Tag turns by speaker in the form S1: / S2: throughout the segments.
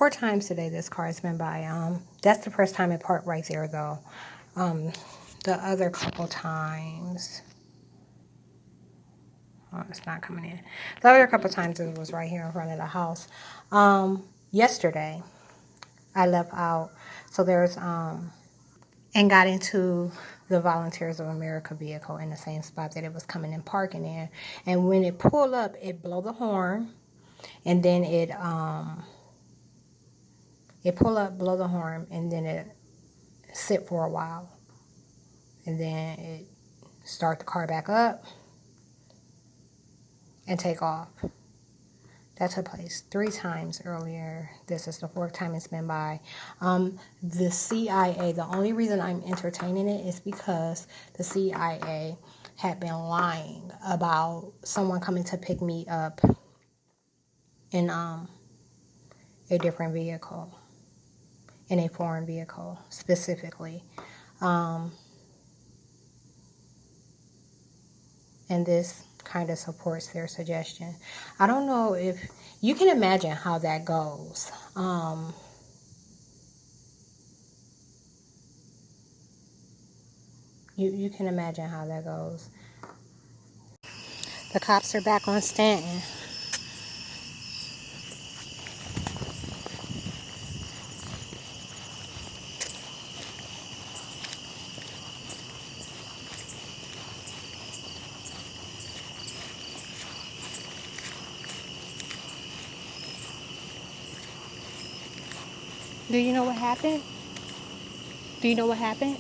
S1: 4 times today this car has been by. That's the first time it parked right there, though. The other couple times... Oh, it's not coming in. The other couple times it was right here in front of the house. Yesterday, I left out. So there's... and got into the Volunteers of America vehicle in the same spot that it was coming and parking in. And when it pulled up, it blow the horn. And then it pull up, blow the horn, and then it sit for a while. And then it start the car back up and take off. That took place 3 times earlier. This is the 4th time it's been by. The CIA, the only reason I'm entertaining it is because the CIA had been lying about someone coming to pick me up in a different vehicle, in a foreign vehicle specifically. And this kind of supports their suggestion. I don't know if you can imagine how that goes. You can imagine how that goes. The cops are back on Stanton. Do you know what happened? Do you know what happened?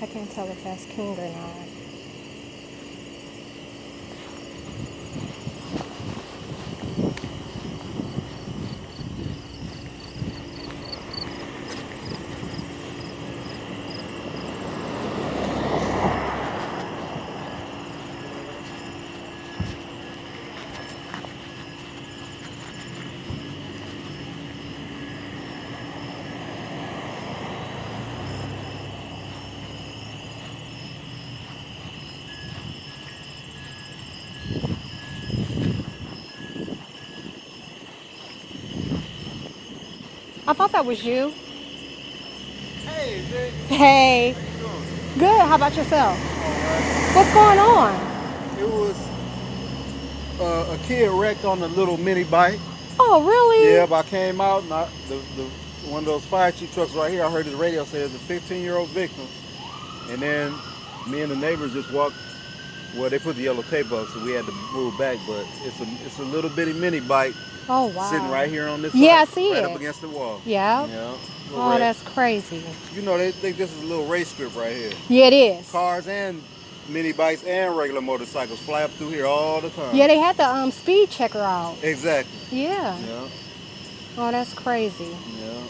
S1: I can't tell if that's King or not. I thought that was you.
S2: Hey, Vic.
S1: Hey.
S2: How you doing?
S1: Good. How about yourself?
S2: All right.
S1: What's going on?
S2: It was a kid wrecked on a little mini bike.
S1: Oh, really?
S2: Yeah, but I came out and one of those fire chief trucks right here, I heard his radio say it's a 15-year-old victim. And then me and the neighbors just walked. Well, they put the yellow tape up, so we had to move back. But it's a little bitty mini bike.
S1: Oh, wow.
S2: Sitting right here on this
S1: Yeah, I
S2: side,
S1: see
S2: right
S1: it.
S2: up against the wall.
S1: Yeah.
S2: Yeah.
S1: Oh, that's crazy.
S2: You know, they think this is a little race strip right here.
S1: Yeah, it is.
S2: Cars and mini bikes and regular motorcycles fly up through here all the time.
S1: Yeah, they had the speed checker out.
S2: Exactly.
S1: Yeah.
S2: Yeah.
S1: Oh, that's crazy.
S2: Yeah.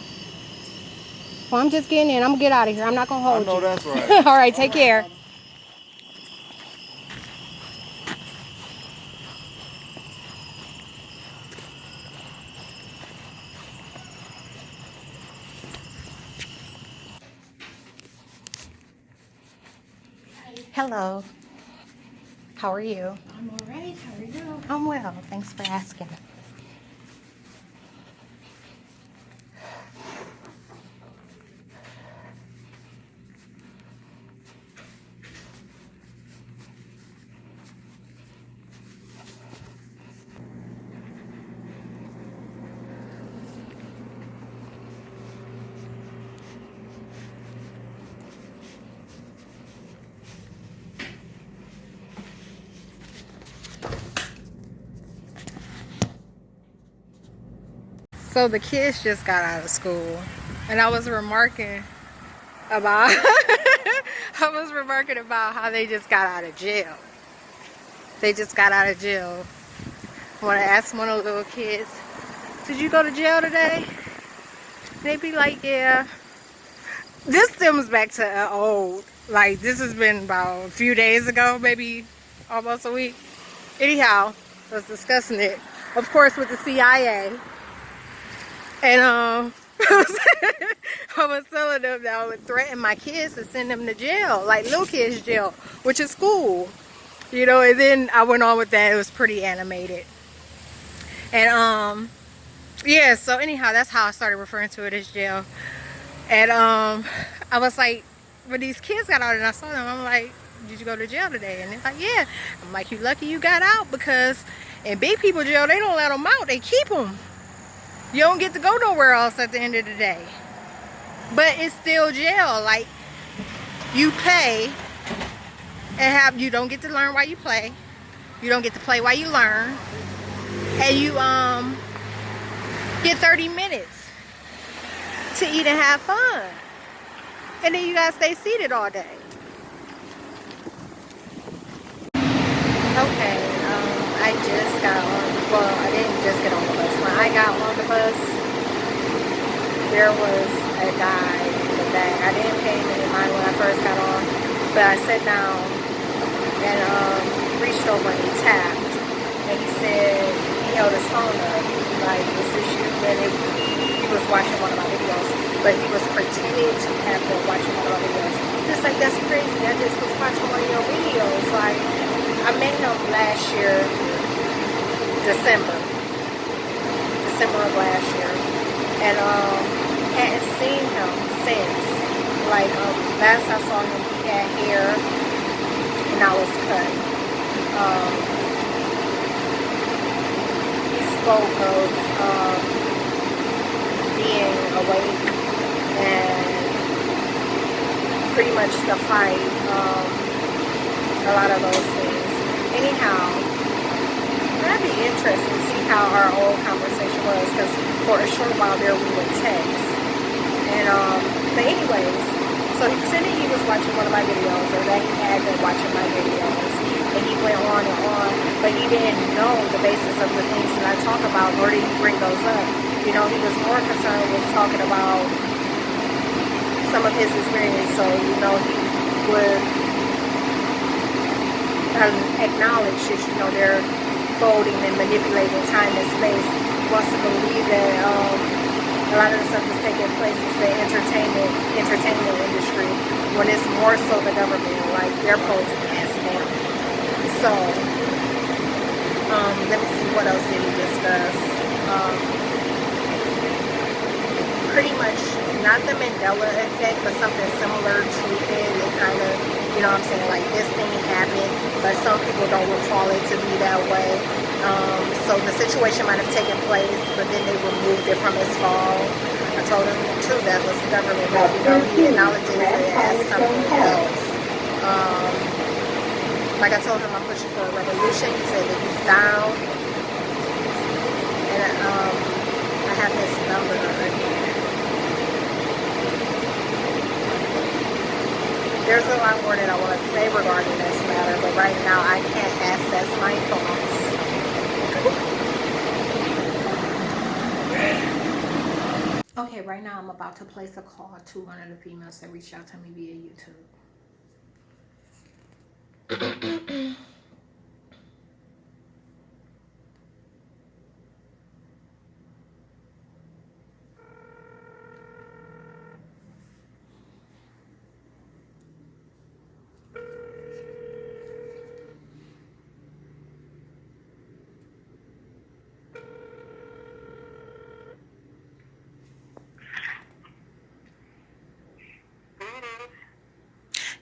S1: Well, I'm just getting in. I'm going to get out of here. I'm not going to hold you.
S2: I know that's right.
S1: All right, take care. Hello. How are you?
S3: I'm all right. How are you?
S1: I'm well. Thanks for asking. So the kids just got out of school, and I was remarking about how they just got out of jail. They just got out of jail. When I asked one of the little kids, "Did you go to jail today?" They'd be like, "Yeah." This stems back to an old Like, this has been about a few days ago, maybe almost a week. Anyhow, I was discussing it, of course, with the CIA. And I was telling them that I would threaten my kids to send them to jail, like little kids jail, which is cool. You know, and then I went on with that. It was pretty animated. And yeah, so anyhow, that's how I started referring to it as jail. And I was like, when these kids got out and I saw them, I'm like, did you go to jail today? And they're like, yeah. I'm like, you lucky you got out, because in big people jail, they don't let them out. They keep them. You don't get to go nowhere else at the end of the day. But it's still jail. Like, you pay and you don't get to learn while you play. You don't get to play while you learn. And you get 30 minutes to eat and have fun. And then you gotta stay seated all day. Okay, I just got on, well, I didn't just get on the bus. When I got on the bus, there was a guy in the back. I didn't pay him any mind when I first got on, but I sat down and reached over and he tapped. And he said, he held his phone up, like, is this you? And he was watching one of my videos, but he was pretending to have been watching one of my videos. Just like, that's crazy, I just was watching one of your videos. Like, I met him last year, December of last year, and hadn't seen him since. Like, last I saw him, he had hair, and I was cut. He spoke of being awake and pretty much the fight, a lot of those things. Anyhow, that'd be interesting to see how our old conversation was, because for a short while there we would text. And but anyways, so he said that he was watching one of my videos, or that he had been watching my videos, and he went on and on, but he didn't know the basis of the things that I talk about, nor did he bring those up. You know, he was more concerned with talking about some of his experience, so, you know, he would acknowledge that, you know, they're folding and manipulating time and space. He wants to believe that a lot of the stuff that's taking place is the entertainment industry, when it's more so the government, like, they're posing as them. So, let me see, what else did he discuss? Pretty much, not the Mandela effect, but something similar to it. It kind of, you know what I'm saying, like, this thing happened, but some people don't recall it to be that way. So the situation might have taken place, but then they removed it from his phone. I told him, too, that was the government, but, you know, he acknowledges it as something else. Like I told him, I'm pushing for a revolution. He said that he's down. And I have his number again. There's a lot more that I want to say regarding this matter, but right now I can't access my thoughts. Okay, right now I'm about to place a call to one of the females that reached out to me via YouTube.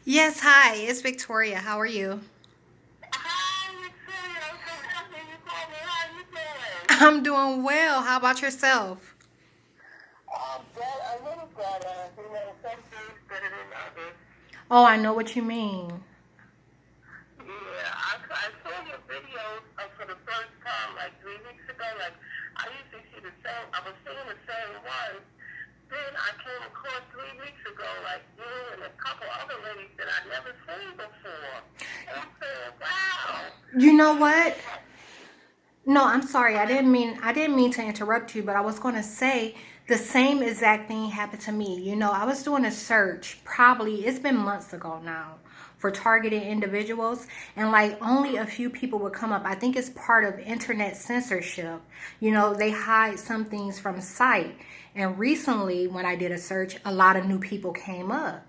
S1: Yes, hi, it's Victoria. How are you?
S4: Hi, Victoria. I'm so happy you called me. How you doing?
S1: I'm doing well. How about yourself?
S4: A little better. You know, some days better than others.
S1: Oh, I know what you mean.
S4: Yeah, I saw your videos for the first time like 3 weeks ago. Like, I usually see the same, I was seeing the same one. Then I came across 3 weeks ago, like you and a couple other ladies that I'd never seen before. And I'm saying, wow.
S1: You know what? No, I'm sorry. I didn't mean to interrupt you, but I was going to say The same exact thing happened to me. You know, I was doing a search, probably, it's been months ago now, for targeted individuals, and like only a few people would come up. I think it's part of internet censorship. You know, they hide some things from sight. And recently, when I did a search, a lot of new people came up.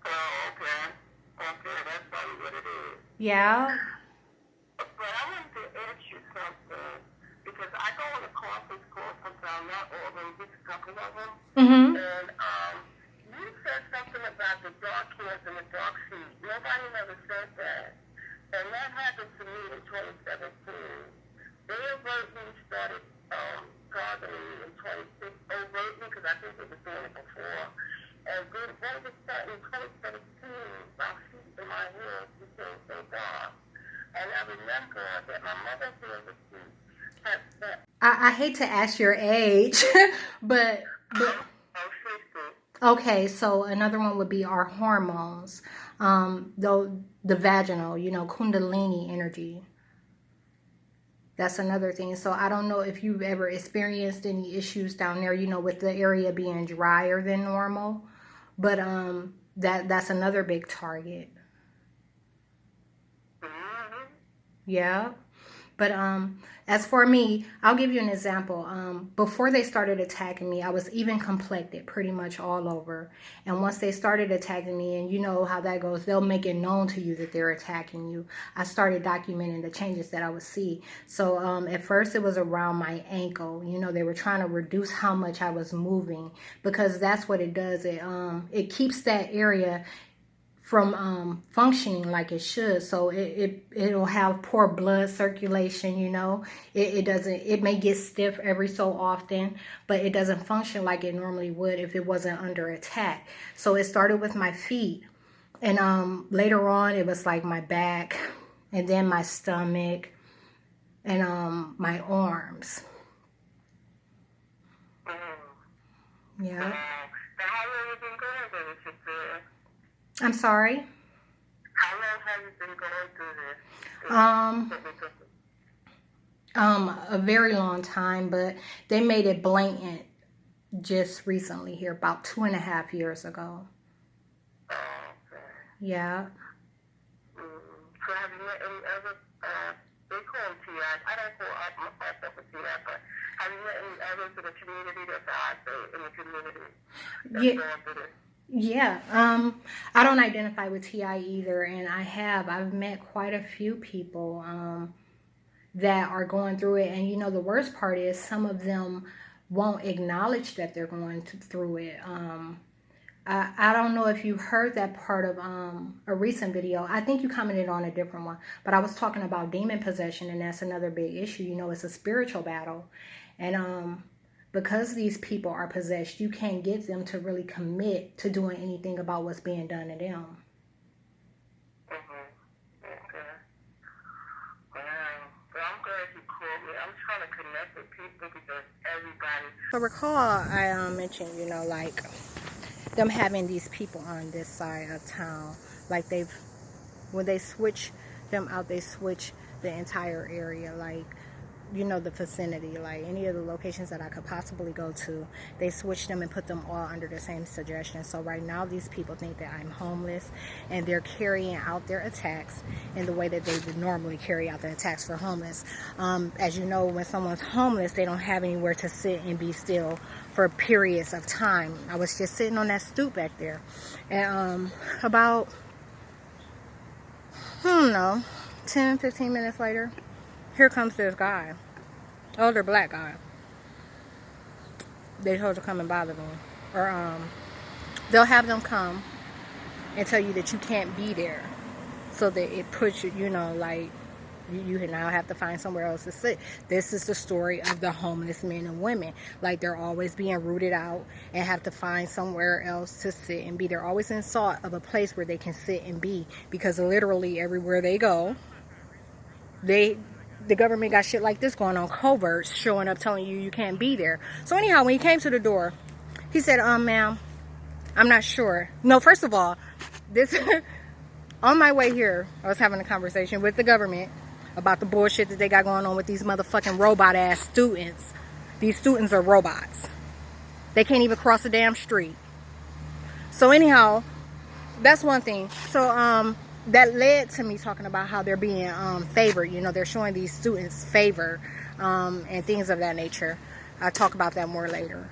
S4: Oh, okay. Okay, that's probably what it is.
S1: Yeah.
S4: But I wanted to ask you something, because I go on a conference call sometimes, not all of them, just a couple of them.
S1: Mm-hmm.
S4: And you said something about the dark hairs and the dark feet. Nobody never said that. And that happened to me in 2017. They overtly started targeting me in 2016, overtly, because I think they were doing it before. And then all of a sudden, in 2017, my feet and my hair became so dark. And I remember that my mother hair was had that.
S1: I hate to ask your age, but okay, so another one would be our hormones. Though the vaginal, you know, kundalini energy. That's another thing. So I don't know if you've ever experienced any issues down there, you know, with the area being drier than normal. But that's another big target. Yeah. But as for me, I'll give you an example. Before they started attacking me, I was even complected pretty much all over. And once they started attacking me, and you know how that goes, they'll make it known to you that they're attacking you. I started documenting the changes that I would see. So at first it was around my ankle. You know, they were trying to reduce how much I was moving, because that's what it does. It keeps that area from functioning like it should. So it'll have poor blood circulation, you know. It may get stiff every so often, but it doesn't function like it normally would if it wasn't under attack. So it started with my feet, and later on it was like my back, and then my stomach, and my arms. Yeah.
S4: How long have you been going through this, sister?
S1: I'm sorry?
S4: How long have you been going through this?
S1: A very long time, but they made it blatant just recently here, about 2.5 years ago.
S4: Oh, okay.
S1: Yeah.
S4: So have you met any other, they call them TI, I don't call myself a TI, but have you met any others in the community that's out there in the community that's going through this?
S1: Yeah, I don't identify with TI either, and I've met quite a few people that are going through it, and you know, the worst part is some of them won't acknowledge that they're going through it. I don't know if you heard that part of a recent video. I think you commented on a different one, but I was talking about demon possession, and that's another big issue. You know, it's a spiritual battle, and because these people are possessed, you can't get them to really commit to doing anything about what's being done to them.
S4: Okay. Wow. Well, I'm glad you called me. I'm trying to connect with people because everybody.
S1: So recall I mentioned, you know, like them having these people on this side of town. Like when they switch them out, they switch the entire area. Like, you know, the vicinity, like any of the locations that I could possibly go to, they switch them and put them all under the same suggestion. So right now these people think that I'm homeless, and they're carrying out their attacks in the way that they would normally carry out the attacks for homeless. As you know, when someone's homeless, they don't have anywhere to sit and be still for periods of time. I was just sitting on that stoop back there, and about, I don't know, 10-15 minutes later, here comes this guy, older black guy. They told to come and bother me, or they'll have them come and tell you that you can't be there, so that it puts you, you know, like you now have to find somewhere else to sit. This is the story of the homeless men and women. Like, they're always being rooted out and have to find somewhere else to sit and be. They're always in thought of a place where they can sit and be, because literally everywhere they go, the government got shit like this going on, coverts showing up telling you can't be there. So anyhow, when he came to the door, he said, ma'am, I'm not sure. No, first of all, this on my way here, I was having a conversation with the government about the bullshit that they got going on with these motherfucking robot ass students. These students are robots. They can't even cross the damn street. So anyhow, that's one thing. So that led to me talking about how they're being favored. You know, they're showing these students favor and things of that nature. I'll talk about that more later.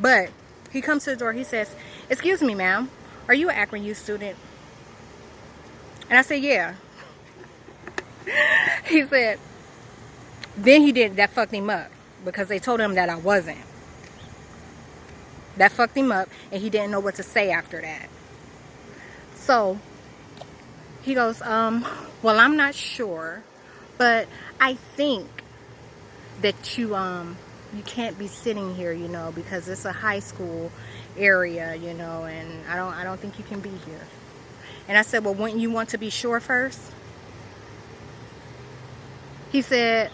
S1: But he comes to the door. He says, "Excuse me, ma'am, are you an Akron Youth student?" And I said, "Yeah." He said, then he did, that fucked him up because they told him that I wasn't. That fucked him up, and he didn't know what to say after that. So he goes, well, I'm not sure, but I think that you can't be sitting here, you know, because it's a high school area, you know, and I don't think you can be here. And I said, well, wouldn't you want to be sure first? He said,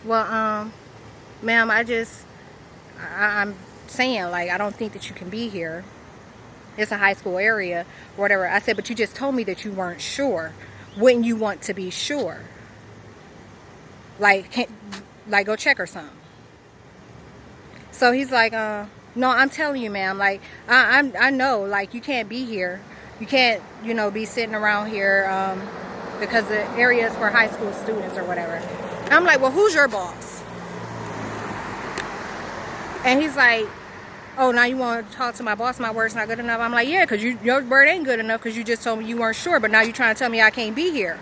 S1: well, ma'am, I'm saying, like, I don't think that you can be here. It's a high school area, or whatever. I said, but you just told me that you weren't sure. Wouldn't you want to be sure? Like, go check or something. So he's like, no, I'm telling you, ma'am, like, I know, like, you can't be here. You can't, you know, be sitting around here, because the area is for high school students or whatever. And I'm like, well, who's your boss? And he's like, oh, now you want to talk to my boss? My word's not good enough? I'm like, yeah, because your word ain't good enough because you just told me you weren't sure, but now you're trying to tell me I can't be here.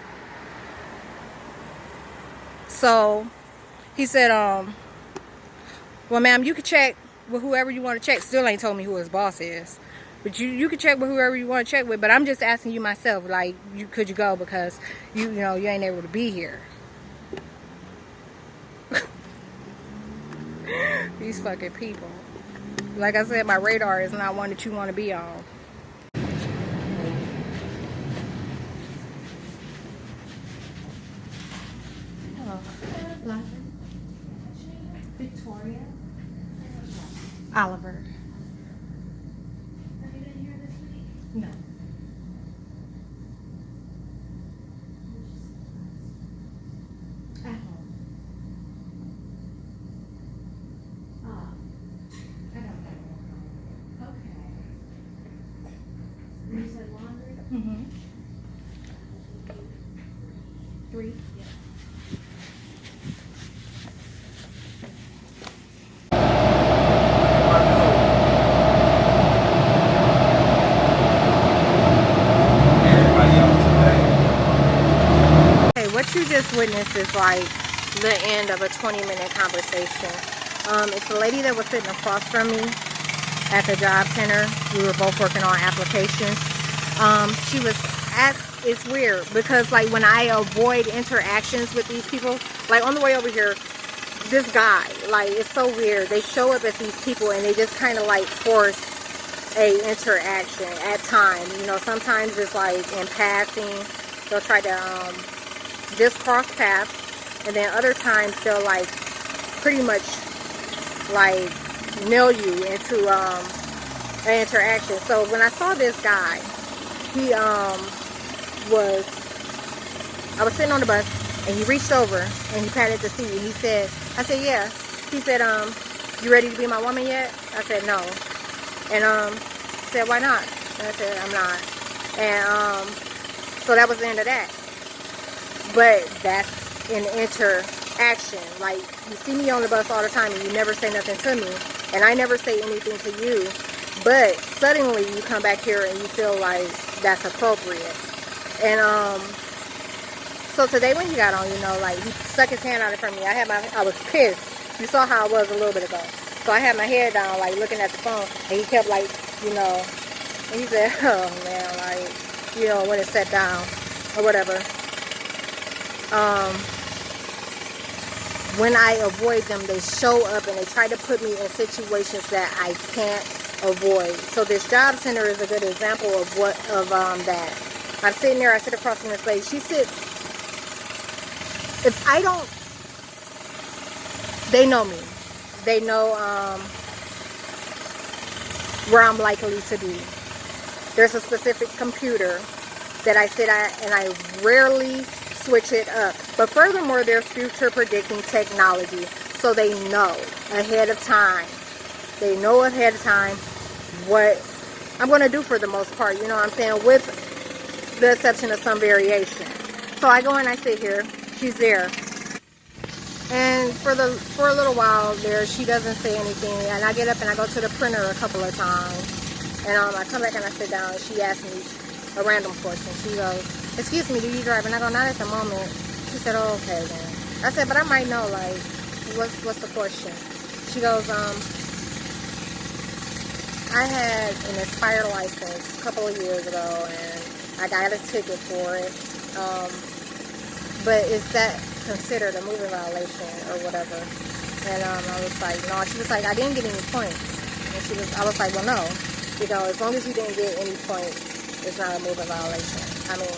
S1: So he said, well, ma'am, you can check with whoever you want to check. Still ain't told me who his boss is. But you can check with whoever you want to check with. But I'm just asking you myself, like, could you go because you know you ain't able to be here. These fucking people. Like I said, my radar is not one that you want to be on.
S3: London. Victoria.
S1: Oliver.
S3: Have you been here this week?
S1: No.
S3: At home. Oh. I don't know. Okay. And you said laundry?
S1: Mm-hmm. 3. What you just witnessed is like the end of a 20-minute conversation. It's a lady that was sitting across from me at the job center. We were both working on applications. She was at, it's weird because like when I avoid interactions with these people, like on the way over here, this guy, like it's so weird. They show up as these people and they just kind of like force a interaction at times. You know, sometimes it's like in passing, they'll try to just cross paths, and then other times they'll like pretty much like nail you into an interaction. So when I saw this guy, he I was sitting on the bus and he reached over and he patted the seat and he said, I said, yeah. He said, you ready to be my woman yet? I said, no. And he said, why not? And I said, I'm not. And so that was the end of that. But that's an interaction. Like, you see me on the bus all the time and you never say nothing to me. And I never say anything to you. But suddenly you come back here and you feel like that's appropriate. And so today when he got on, you know, like he stuck his hand out in front of me. I was pissed. You saw how I was a little bit ago. So I had my head down, like looking at the phone. And he kept like, you know, and he said, oh man, like, you know, when it sat down or whatever. When I avoid them, they show up and they try to put me in situations that I can't avoid. So this job center is a good example of that. I'm sitting there, I sit across from this lady. She sits, if I don't, they know me. They know where I'm likely to be. There's a specific computer that I sit at and I rarely switch it up. But furthermore, there's future predicting technology, so they know ahead of time They know ahead of time what I'm going to do for the most part, you know what I'm saying, with the exception of some variation. So I go and I sit here. She's there. And for a little while there, she doesn't say anything. And I get up and I go to the printer a couple of times. And I come back and I sit down and she asks me a random question. She goes, "Excuse me, do you drive?" And I go, "Not at the moment." She said, "Oh, okay then." I said, "But I might know, like, what's the question?" She goes, "I had an expired license a couple of years ago and I got a ticket for it. But is that considered a moving violation or whatever?" And I was like, "No." She was like, "I didn't get any points." And I was like, "Well, no. You know, as long as you didn't get any points, it's not a moving violation. I mean,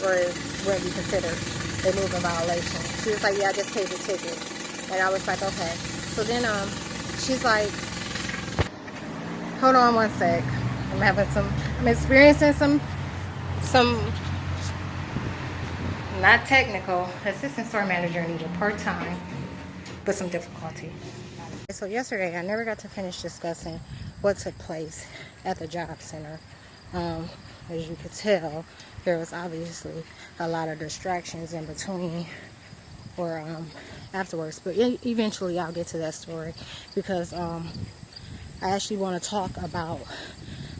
S1: or it wouldn't be considered a moving violation." She was like, "Yeah, I just paid the ticket." And I was like, "Okay." So then she's like, "Hold on one sec. I'm experiencing some not technical. Assistant store manager needed part-time, but some difficulty." So yesterday, I never got to finish discussing what took place at the job center. As you could tell, there was obviously a lot of distractions in between or afterwards. But eventually, I'll get to that story because I actually want to talk about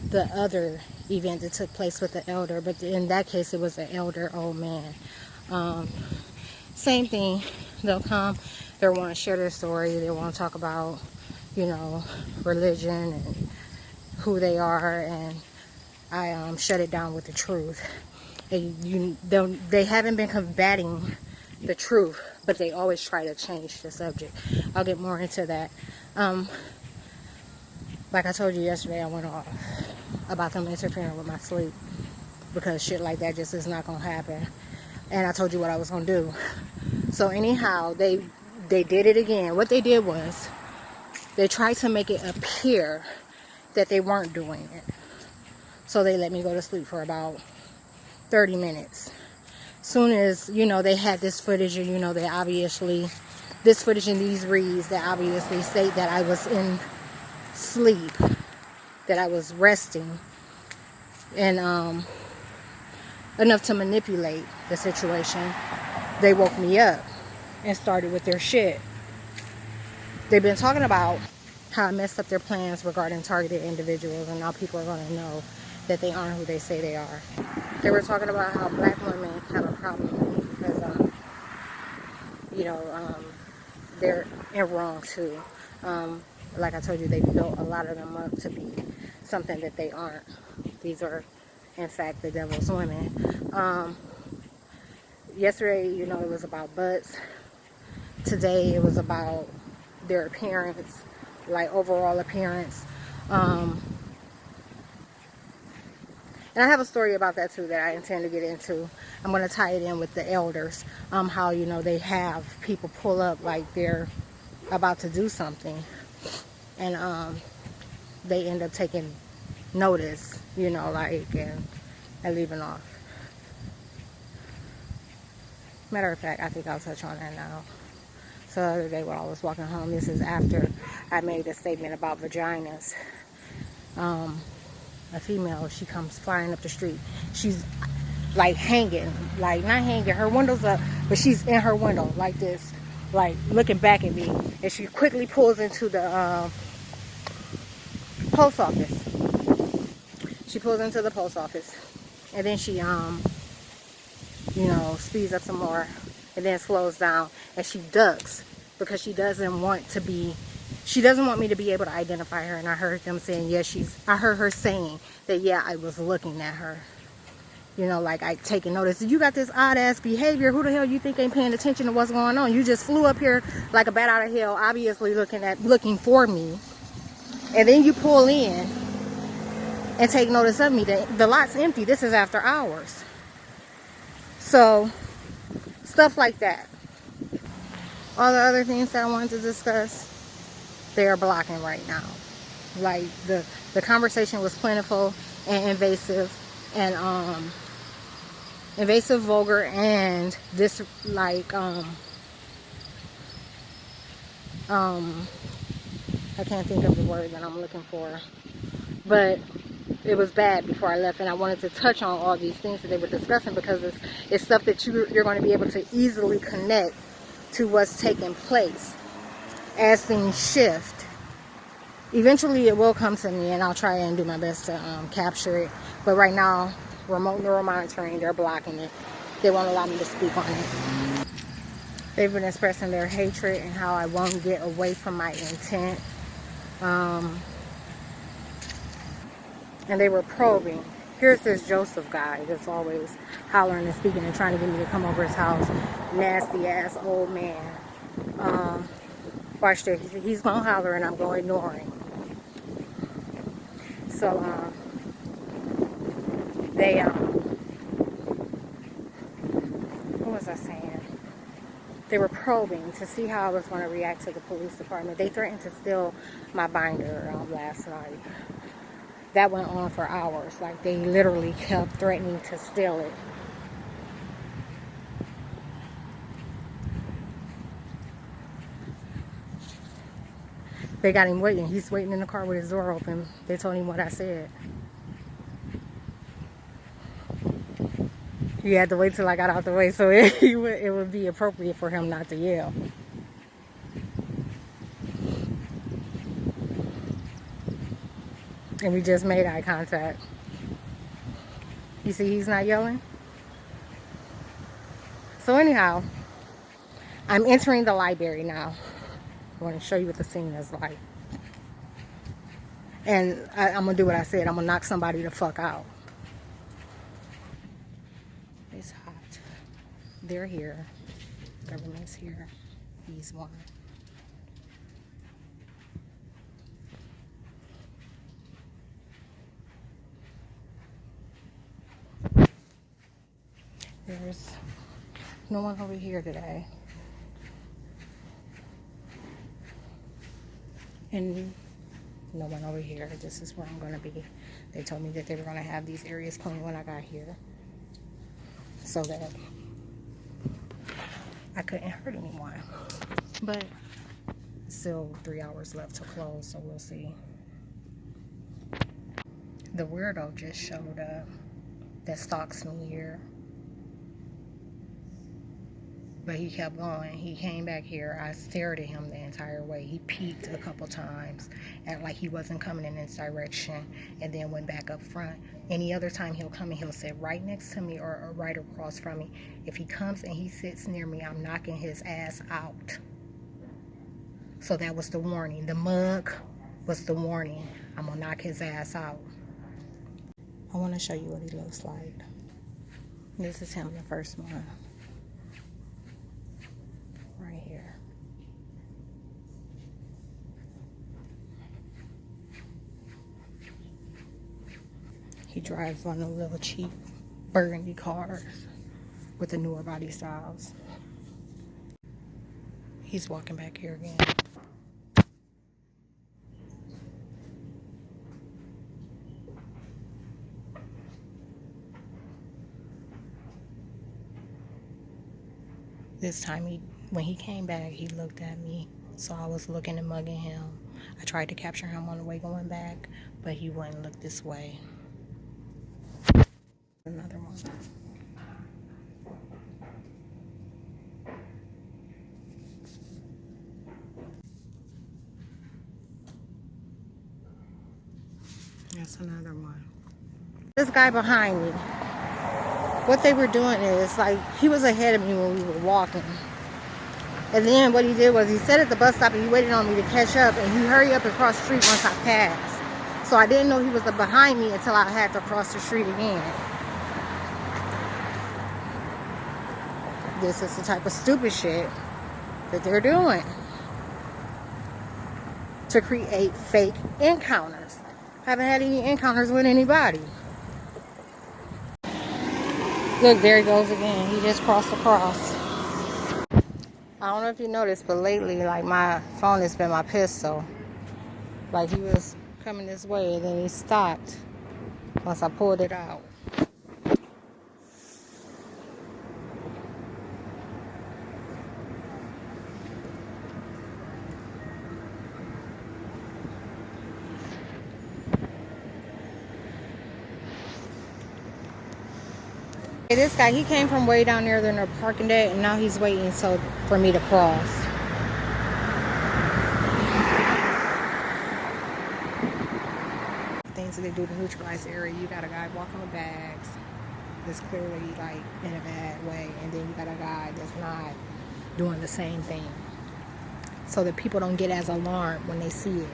S1: the other event that took place with the elder. But in that case, it was an elder old man. Same thing. They'll come. They want to share their story. They want to talk about, you know, religion and who they are. And I shut it down with the truth. They haven't been combating the truth, but they always try to change the subject. I'll get more into that. Like I told you yesterday, I went off about them interfering with my sleep because shit like that just is not going to happen. And I told you what I was going to do. So anyhow, they did it again. What they did was they tried to make it appear that they weren't doing it. So they let me go to sleep for about 30 minutes. Soon as, you know, they had this footage, and, you know, this footage and these reads that obviously state that I was in sleep, that I was resting, and enough to manipulate the situation. They woke me up and started with their shit. They've been talking about how I messed up their plans regarding targeted individuals, and now people are going to know that they aren't who they say they are. They were talking about how black women have a problem with me because, you know, they're in wrong too. Like I told you, they built a lot of them up to be something that they aren't. These are, in fact, the devil's women. Yesterday, you know, it was about butts. Today, it was about their appearance, like overall appearance. And I have a story about that too that I intend to get into. I'm going to tie it in with the elders. How, you know, they have people pull up like they're about to do something. And they end up taking notice, you know, like, and leaving off. Matter of fact, I think I'll touch on that now. So the other day when I was walking home, this is after I made a statement about vaginas. A female, she comes flying up the street. She's like hanging, like not hanging, her window's up, but she's in her window like this, like looking back at me. And she quickly pulls into the post office. She pulls into the post office. And then she, you know, speeds up some more and then slows down. And she ducks because she doesn't want me to be able to identify her. And I heard them saying, yeah, I heard her saying that, yeah, I was looking at her. You know, like I taking notice. You got this odd ass behavior. Who the hell you think ain't paying attention to what's going on? You just flew up here like a bat out of hell, obviously looking for me. And then you pull in and take notice of me. The lot's empty. This is after hours. So, stuff like that. All the other things that I wanted to discuss, they are blocking right now. Like the conversation was plentiful and invasive and invasive, vulgar, and this like I can't think of the word that I'm looking for. But it was bad before I left, and I wanted to touch on all these things that they were discussing because it's stuff that you're going to be able to easily connect to what's taking place as things shift. Eventually it will come to me, and I'll try and do my best to capture it. But right now, remote neural monitoring, they're blocking it. They won't allow me to speak on it. They've been expressing their hatred and how I won't get away from my intent. And they were probing. Here's this Joseph guy that's always hollering and speaking and trying to get me to come over his house. Nasty ass old man. Watch this. He's gonna holler and I'm gonna ignore him. So they what was I saying? They were probing to see how I was going to react to the police department. They threatened to steal my binder last night. That went on for hours. Like, they literally kept threatening to steal it. They got him waiting. He's waiting in the car with his door open. They told him what I said. He had to wait till I got out the way so it would be appropriate for him not to yell. And we just made eye contact. You see he's not yelling? So anyhow, I'm entering the library now. I want to show you what the scene is like. And I'm going to do what I said. I'm going to knock somebody the fuck out. It's hot. They're here. Government's here. He's one. There's no one over here today. And no one over here. This is where I'm going to be. They told me that they were going to have these areas clean when I got here, so that I couldn't hurt anyone. But still 3 hours left to close, so we'll see. The weirdo just showed up that stalks me here. But he kept going. He came back here. I stared at him the entire way. He peeked a couple times, and like he wasn't coming in this direction, and then went back up front. Any other time he'll come and he'll sit right next to me or right across from me. If he comes and he sits near me, I'm knocking his ass out. So that was the warning. The mug was the warning. I'm gonna knock his ass out. I want to show you what he looks like. This is him, the first one. Right here. He drives one of the little cheap burgundy cars with the newer body styles. He's walking back here again. This time, when he came back, he looked at me, so I was looking and mugging him. I tried to capture him on the way going back, but he wouldn't look this way. Another one. That's another one. This guy behind me, what they were doing is, like, he was ahead of me when we were walking. And then what he did was he sat at the bus stop and he waited on me to catch up, and he hurried up across the street once I passed. So I didn't know he was behind me until I had to cross the street again. This is the type of stupid shit that they're doing to create fake encounters. Haven't had any encounters with anybody. Look, there he goes again. He just crossed across. I don't know if you noticed, but lately, like, my phone has been my pistol. Like, he was coming this way, and then he stopped once I pulled it out. This guy, he came from way down there in the parking deck, and now he's waiting for me to cross. Things that they do to neutralize the area. You got a guy walking with bags that's clearly like in a bad way, and then you got a guy that's not doing the same thing, so that people don't get as alarmed when they see it.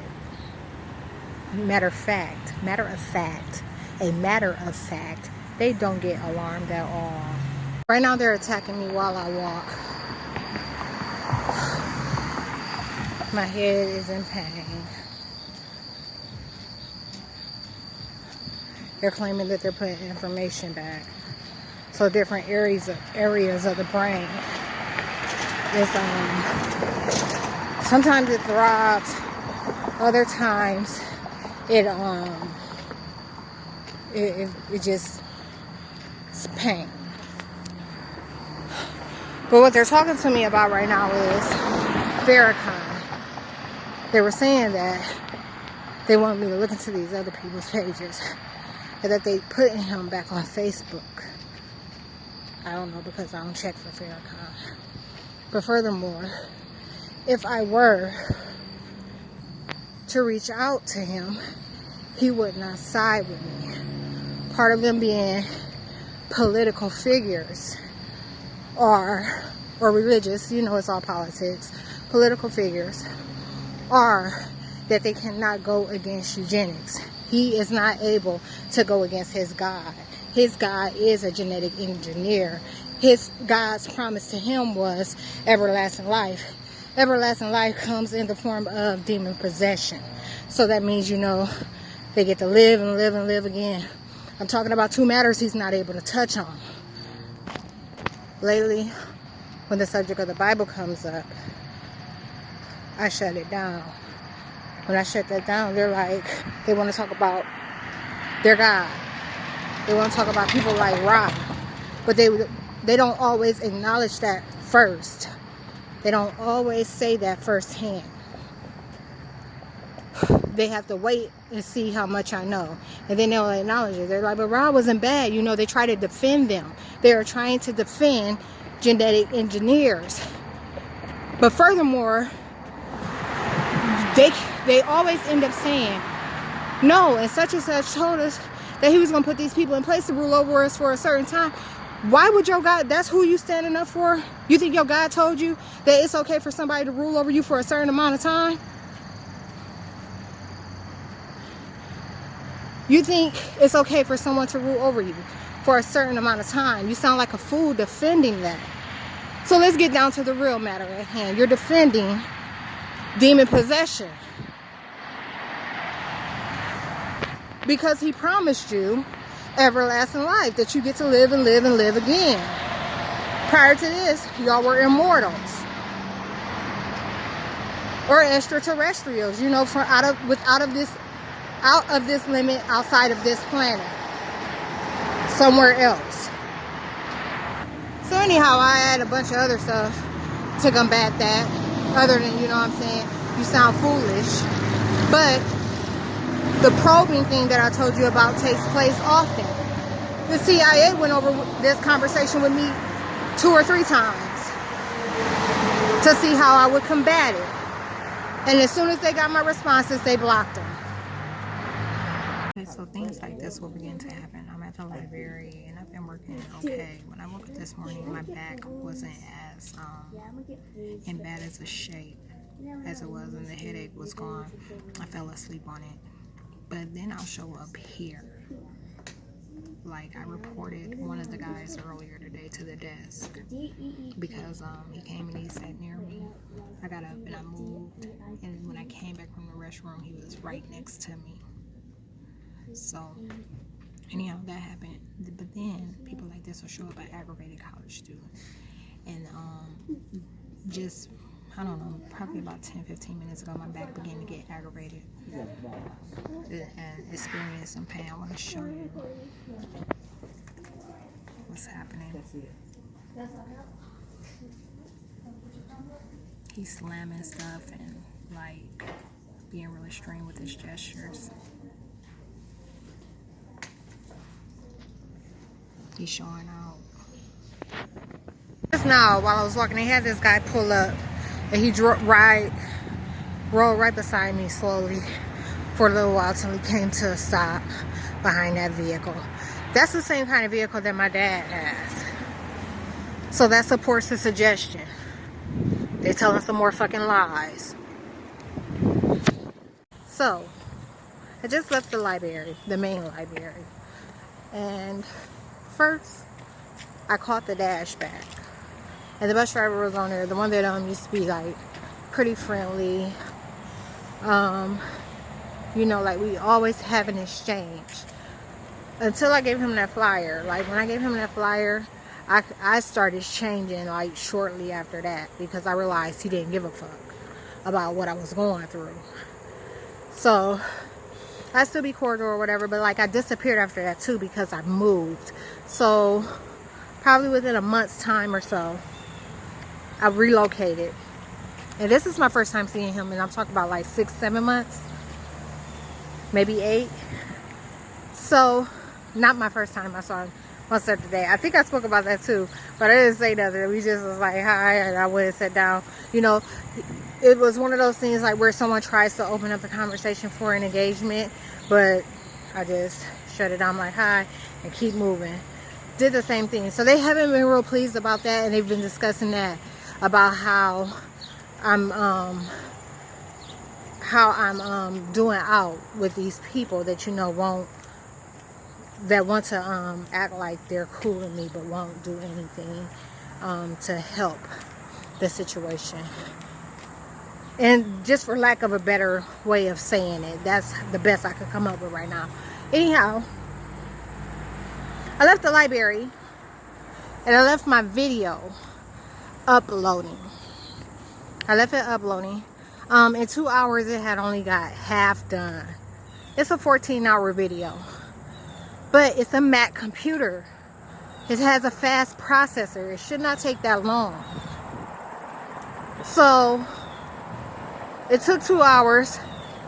S1: Matter of fact, they don't get alarmed at all. Right now they're attacking me while I walk. My head is in pain. They're claiming that they're putting information back. So different areas of the brain is sometimes it throbs, other times it just it's pain. But what they're talking to me about right now is Farrakhan. They were saying that they want me to look into these other people's pages and that they put him back on Facebook. I don't know, because I don't check for Farrakhan. But furthermore, if I were to reach out to him, he would not side with me. Part of them being political figures or religious, you know, it's all politics, political figures, are that they cannot go against eugenics. He is not able to go against his God. His God is a genetic engineer. God's promise to him was everlasting life. Everlasting life comes in the form of demon possession. So that means, you know, they get to live and live and live again. I'm talking about two matters he's not able to touch on. Lately, when the subject of the Bible comes up, I shut it down. When I shut that down, they want to talk about their God. They want to talk about people like Rock. But they don't always acknowledge that first. They don't always say that firsthand. They have to wait and see how much I know. And then they'll acknowledge it. They're like, but Rob wasn't bad. You know, they try to defend them. They are trying to defend genetic engineers. But furthermore, they always end up saying, no, and such told us that he was going to put these people in place to rule over us for a certain time. Why would your God, that's who you standing up for? You think your God told you that it's okay for somebody to rule over you for a certain amount of time? You think it's okay for someone to rule over you for a certain amount of time? You sound like a fool defending that. So let's get down to the real matter at hand. You're defending demon possession because he promised you everlasting life, that you get to live and live and live again. Prior to this, y'all were immortals or extraterrestrials, you know, from out of this limit, outside of this planet, somewhere else. So anyhow, I had a bunch of other stuff to combat that, other than, you know what I'm saying, you sound foolish. But the probing thing that I told you about takes place often. The CIA went over this conversation with me 2 or 3 times to see how I would combat it. And as soon as they got my responses, they blocked them. Okay, so things like this will begin to happen. I'm at the library and I've been working okay. When I woke up this morning, my back wasn't as in bad as a shape as it was, and the headache was gone. I fell asleep on it. But then I'll show up here. Like, I reported one of the guys earlier today to the desk because he came and he sat near me. I got up and I moved, and when I came back from the restroom, he was right next to me. So anyhow, that happened. But then people like this will show up at aggravated college students, and just, I don't know, probably about 10-15 minutes ago, my back began to get aggravated and experience some pain. I want to show you what's happening. He's slamming stuff and like being really strange with his gestures. He's showing out Just now, while I was walking, they had this guy pull up, and he rolled right beside me slowly for a little while till he came to a stop behind that vehicle. That's the same kind of vehicle that my dad has. So that supports the suggestion. They're telling some more fucking lies. So, I just left the library, the main library. And first, I caught the dash back. And the bus driver was on there. The one that used to be like pretty friendly. You know, like we always have an exchange. Until I gave him that flyer. Like when I gave him that flyer, I started changing like shortly after that because I realized he didn't give a fuck about what I was going through. So I still be cordial or whatever, but like I disappeared after that too because I moved. So probably within a month's time or so, I relocated. And this is my first time seeing him, and I'm talking about like 6-7 months, maybe 8. So not my first time I saw him once the other day. I think I spoke about that too, but I didn't say nothing. We just was like hi, and I went and sat down. You know, it was one of those things like where someone tries to open up the conversation for an engagement, but I just shut it down like hi and keep moving. Did the same thing. So they haven't been real pleased about that, and they've been discussing that about how I'm doing out with these people that you know want to act like they're cool with me but won't do anything to help the situation. And just for lack of a better way of saying it, that's the best I could come up with right now. Anyhow, I left the library and I left my video uploading. I left it uploading. In 2 hours, it had only got half done. It's a 14-hour video. But it's a Mac computer. It has a fast processor. It should not take that long. So, it took 2 hours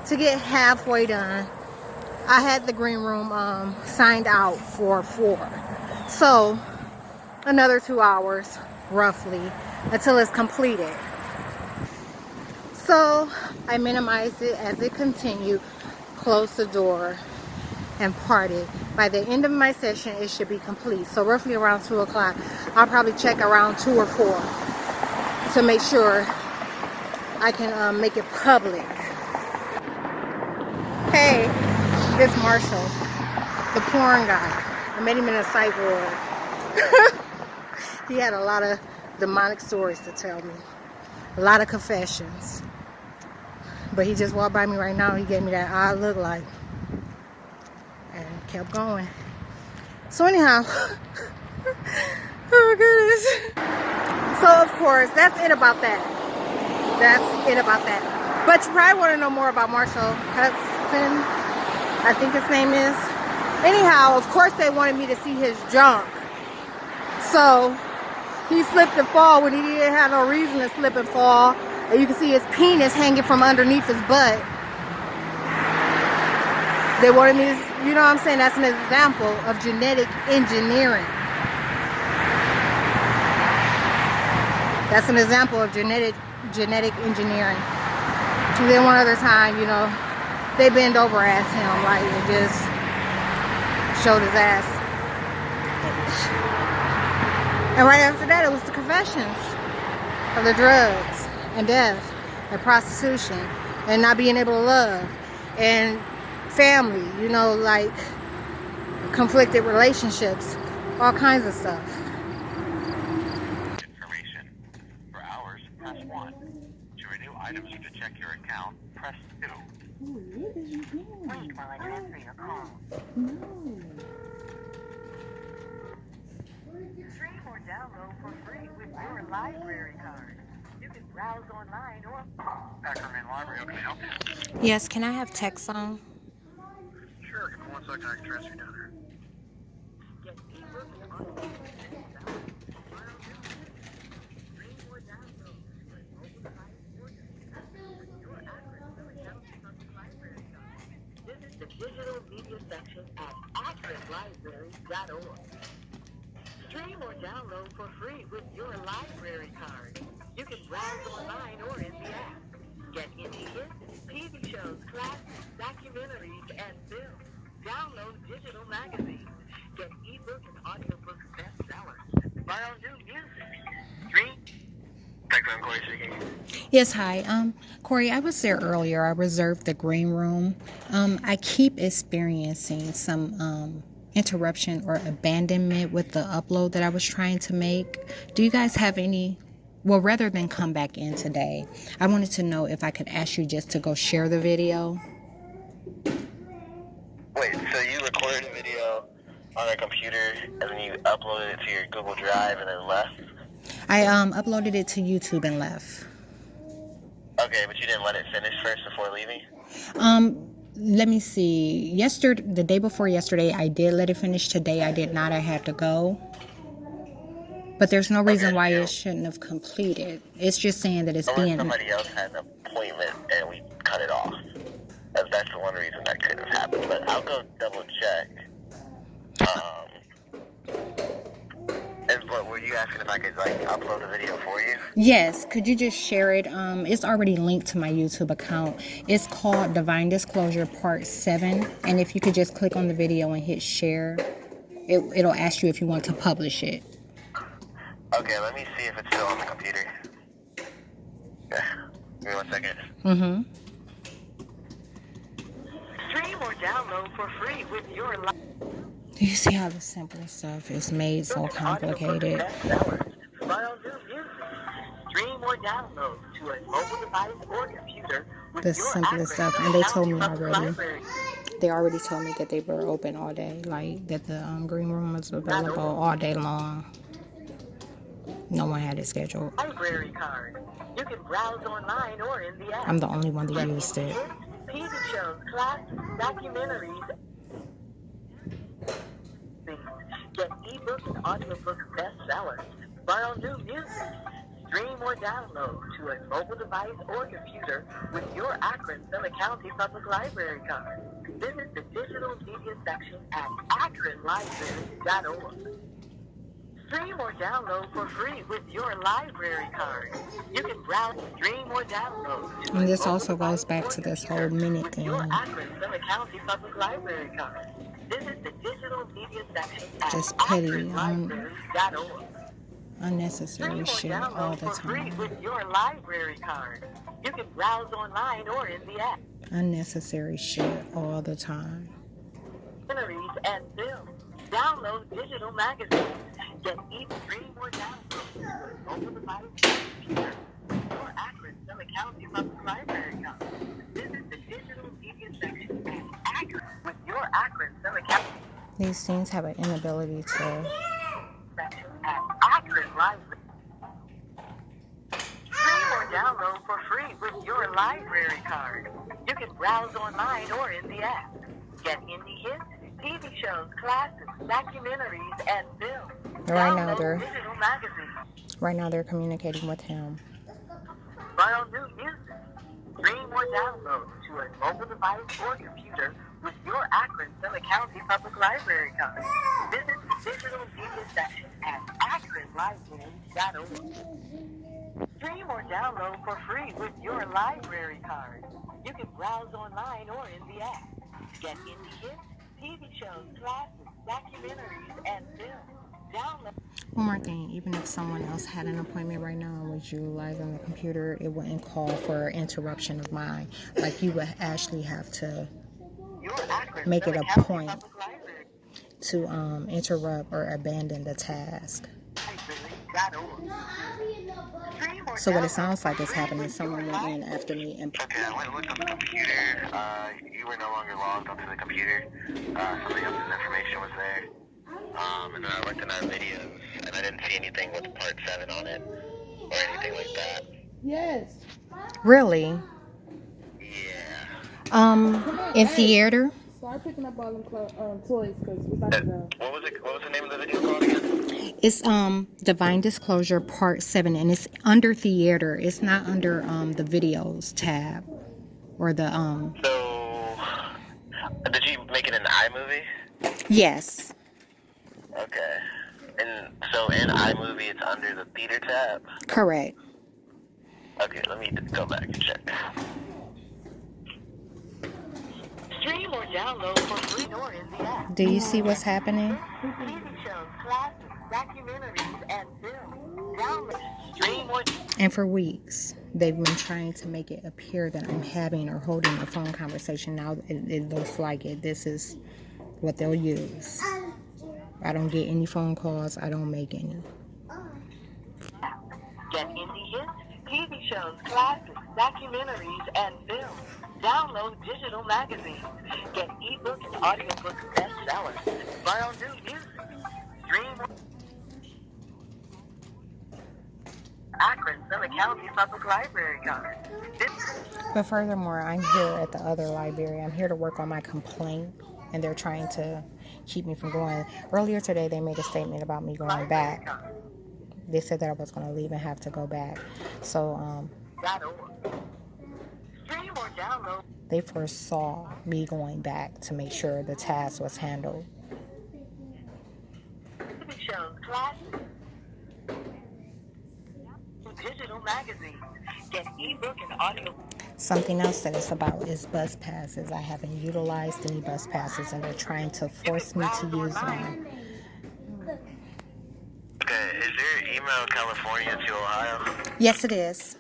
S1: to get halfway done. I had the green room signed out for 4. So, another 2 hours, roughly, until it's completed. So, I minimized it as it continued, closed the door, and parted. By the end of my session, it should be complete. So, roughly around 2 o'clock, I'll probably check around 2 or 4 to make sure I can make it public. Hey, this Marshall, the porn guy. I met him in a psych ward. He had a lot of demonic stories to tell me. A lot of confessions. But he just walked by me right now. He gave me that odd look like. And kept going. So anyhow. Oh goodness. So of course, that's it about that. That's it about that. But you probably want to know more about Marshall Hudson, I think his name is. Anyhow, of course they wanted me to see his junk. So he slipped and fall when he didn't have no reason to slip and fall. And you can see his penis hanging from underneath his butt. They wanted me to, you know what I'm saying? That's an example of genetic engineering. That's an example of genetic engineering. And then one other time, you know, they bend over asked him, like, and just showed his ass. And right after that, it was the confessions of the drugs and death and prostitution and not being able to love and family, you know, like conflicted relationships, all kinds of stuff.
S5: Information. For hours, press 1. To renew items or to check your account, press 2. Wait while I transfer your call. Stream or download for free with your library card. You can browse online or... Ackerman Library, how can I help you?
S1: Yes, can I have text on?
S5: Sure, give me 1 second, I can transfer you down here. Get ebook and audio. Stream or download for mobile device or with your address really helps from the library card. Visit the digital media section at accesslibrary.org. Stream or download for free with your library card. You can browse online or in the app. Get indie hits, TV shows, classes, documentaries, and films. Download digital magazines. Get ebooks and audiobooks bestsellers. Borrow new music. Stream. Thanks, I'm Corey speaking.
S1: Yes, hi. Corey, I was there earlier. I reserved the green room. I keep experiencing some interruption or abandonment with the upload that I was trying to make. Do you guys have any? Well, rather than come back in today, I wanted to know if I could ask you just to go share the video.
S6: Wait, so you recorded a video on a computer and then you uploaded it to your Google Drive and then left?
S1: I uploaded it to YouTube and left.
S6: Okay, but you didn't let it finish first before leaving?
S1: Let me see. The day before yesterday, I did let it finish. Today, I did not. I had to go. But there's no reason why it shouldn't have completed. It's just saying that it's
S6: Unless
S1: being...
S6: somebody else had an appointment and we cut it off. That's the one reason that could have happened. But I'll go double check. And what were you asking if I could upload the video for you?
S1: Yes, could you just share it? It's already linked to my YouTube account. It's called Divine Disclosure Part 7. And if you could just click on the video and hit share, it'll ask you if you want to publish it.
S6: Okay, let me see if it's still on the computer. Yeah. Give me 1 second.
S1: Mm-hmm.
S5: Stream or download for free with your
S1: Do you see how the simple stuff is made so complicated?
S5: Borrow new music. Stream or download to a mobile device or computer with
S1: The
S5: your
S1: simplest stuff, and they told me already. They already told me that they were open all day, like that the green room was available all day long. No one had it scheduled.
S5: Library card. You can browse online or in the app.
S1: I'm the only one that used it.
S5: TV shows, classes, documentaries. Get ebooks and audiobooks bestsellers. Borrow new music. Stream or download to a mobile device or computer with your Akron Summit County Public Library card. Visit the digital media section at akronlibrary.org. Stream or download for free with your library card. You can browse, stream, or download.
S1: And this also goes back to this whole minute
S5: with
S1: thing.
S5: your Akron Summit County Public Library card. Visit the digital media section at
S1: Just petty,
S5: akronlibrary.org.
S1: unnecessary shit all the time.
S5: With your library card. You can browse online or in the app.
S1: Unnecessary shit all the time.
S5: Documentaries and films. Download digital magazines. Get stream or download mobile device computer or Akron Summit County Public Library card. Visit the digital media section at Akron with your Akron Summit County.
S1: These things have an inability to...
S5: Section at Akron Library. Stream or download for free with your library card. You can browse online or in the app. Get indie hits, TV shows, classes, documentaries, and films.
S1: Right now they're communicating with him.
S5: Borrow new music. Stream or download to a mobile device or computer with your Akron Summit County Public Library card. Visit the digital media section at akronlibrary.org. Stream or download for free with your library card. You can browse online or in the app. Get indie hits, TV shows, classes, documentaries, and films. Download.
S1: One more thing, even if someone else had an appointment right now and was utilizing the computer, it wouldn't call for interruption of mine. Like, you would actually have to make it a point to interrupt or abandon the task. So what it sounds like is happening, someone went in after me and...
S6: Okay, I went and looked on the computer. You were no longer logged onto the computer. Somebody else's information was there. And then I looked in our videos, and I didn't see anything with Part 7 on it, or anything like that.
S7: Yes.
S1: Really?
S6: Yeah.
S1: In theater?
S7: Start picking up all them toys because we about to go.
S6: What was the name of the video called again?
S1: It's Divine Disclosure Part 7, and it's under theater. It's not under the videos tab or the
S6: So, did you make it an iMovie?
S1: Yes.
S6: Okay. And so in iMovie, it's under the theater tab.
S1: Correct.
S6: Okay, let me go back and check.
S5: Stream or download for free or in the app.
S1: Do you see what's happening?
S5: TV shows, classics, documentaries, and films. Download, stream or...
S1: And for weeks, they've been trying to make it appear that I'm having or holding a phone conversation. Now it looks like it. This is what they'll use. I don't get any phone calls. I don't make any.
S5: Get indie hits, TV shows, classics, documentaries, and films. Download digital magazines. Get ebook and audiobook bestsellers. Borrow new music. Stream... Akron, Summit County Public Library card.
S1: But furthermore, I'm here at the other library. I'm here to work on my complaint, and they're trying to keep me from going. Earlier today, they made a statement about me going back. They said that I was going to leave and have to go back. So,
S5: Stream or download.
S1: they foresaw me going back to make sure the task was handled.
S5: TV shows, classics. Digital magazines. Get ebook and audio.
S1: Something else that it's about is bus passes. I haven't utilized any bus passes, and they're trying to force me to use them.
S6: Okay, is your email California to Ohio?
S1: Yes, it is.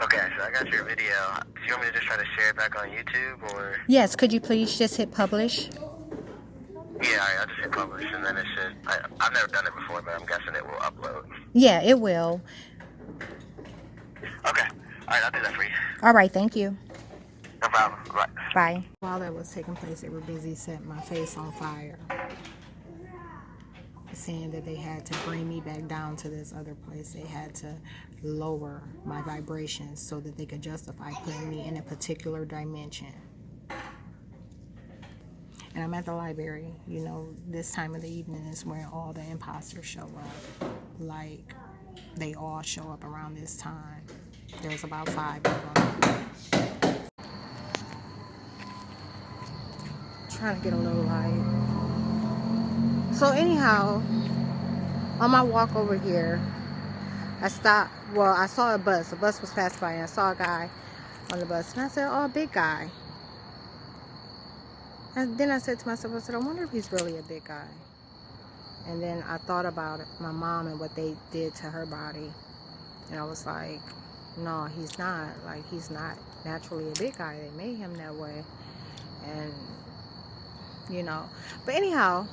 S6: Okay, so I got your video. Do you want me to just try to share it back on YouTube, or?
S1: Yes, could you please just hit publish?
S6: Yeah, I'll just hit publish, and then it should. I've never done it before, but I'm guessing it will upload.
S1: Yeah, it will.
S6: Okay, alright, I'll do that for you.
S1: All right, thank you.
S6: No problem. Bye.
S1: Bye. While that was taking place, they were busy setting my face on fire, saying that they had to bring me back down to this other place. They had to lower my vibrations so that they could justify putting me in a particular dimension. And I'm at the library. You know, this time of the evening is when all the imposters show up. Like, they all show up around this time. There's about 5 of them. Trying to get a little light. So anyhow, on my walk over here, I stopped. Well, I saw a bus. A bus was passing by, and I saw a guy on the bus. And I said, oh, big guy. And then I said to myself, I said, I wonder if he's really a big guy. And then I thought about it, my mom and what they did to her body. And I was like, no, he's not. Like, he's not naturally a big guy. They made him that way. And, you know. But anyhow,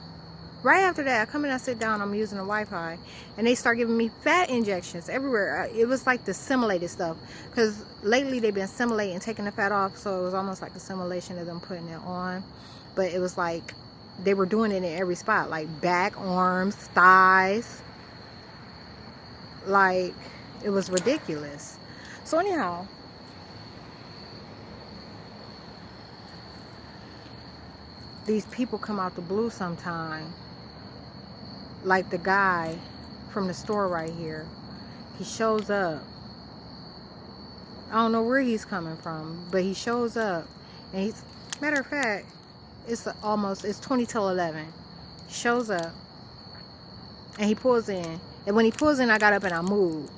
S1: right after that, I come in, I sit down, I'm using the Wi-Fi. And they start giving me fat injections everywhere. It was like the simulated stuff. Because lately they've been simulating, taking the fat off. So it was almost like a simulation of them putting it on. But it was like they were doing it in every spot. Like back, arms, thighs. Like, it was ridiculous. So anyhow, these people come out the blue sometime. Like the guy from the store right here. He shows up. I don't know where he's coming from, but he shows up. And he's, matter of fact, it's 20 till 11. He shows up. And he pulls in. And when he pulls in, I got up and I moved.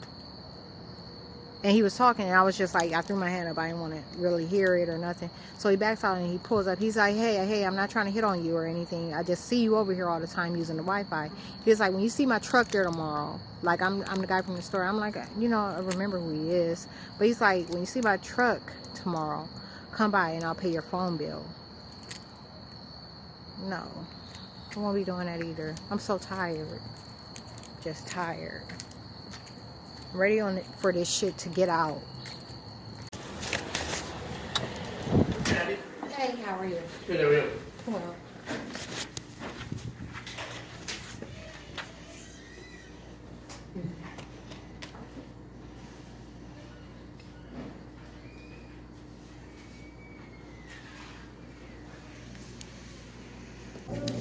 S1: And he was talking, and I was just like, I threw my hand up. I didn't want to really hear it or nothing. So he backs out and he pulls up. He's like, hey, I'm not trying to hit on you or anything. I just see you over here all the time using the Wi-Fi. He's like, when you see my truck there tomorrow, like I'm the guy from the store. I'm like, you know, I remember who he is. But he's like, when you see my truck tomorrow, come by and I'll pay your phone bill. No, I won't be doing that either. I'm so tired. Just tired. Ready for this shit to get out. Hey, how are you?
S8: Good, how are you?
S1: Well,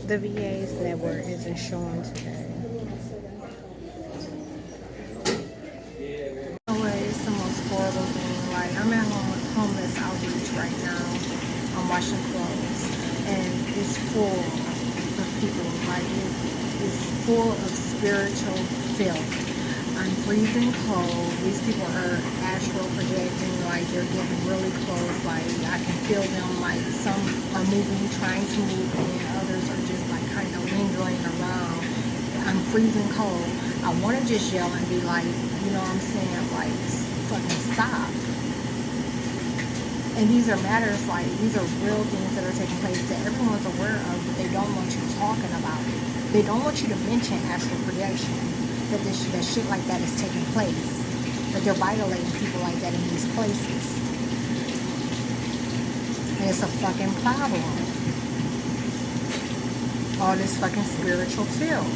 S1: the VA's network isn't showing today. It's the most horrible thing. Like, I'm at homeless outreach right now. I'm washing clothes, and it's full of people. Like, it's full of spiritual filth. I'm freezing cold. These people are astral projecting, like they're getting really close. Like I can feel them, like some are moving, trying to move, and others are just like kind of lingering around. I'm freezing cold. I want to just yell and be like, you know what I'm saying, like fucking stop. And these are matters, like these are real things that are taking place that everyone's aware of, but they don't want you talking about it. They don't want you to mention astral projection. That shit like that is taking place, that they're violating people like that in these places, and it's a fucking problem. All this fucking spiritual filth,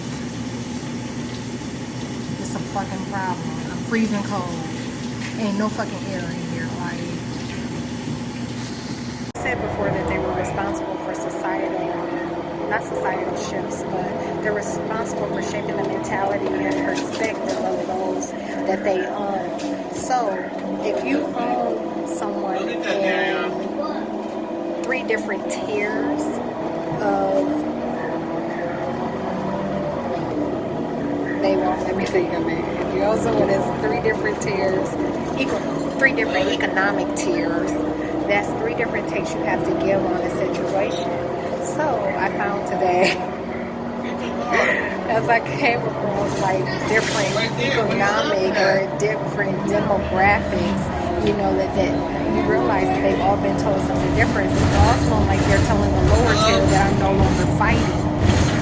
S1: it's a fucking problem. I'm freezing cold. Ain't no fucking air in here. Like I said before, that they were responsible for not societal shifts, but they're responsible for shaping the mentality and perspective of those that they own. So, if you own someone in 3 different tiers of, they won't let me think of it. If you own someone in 3 different tiers, 3 different economic tiers, that's 3 different takes you have to give on a situation. So I found today, as I came across like different economic or different demographics, you know, that you realize that they've all been told something different. It's also like they're telling the lower tier that I'm no longer fighting,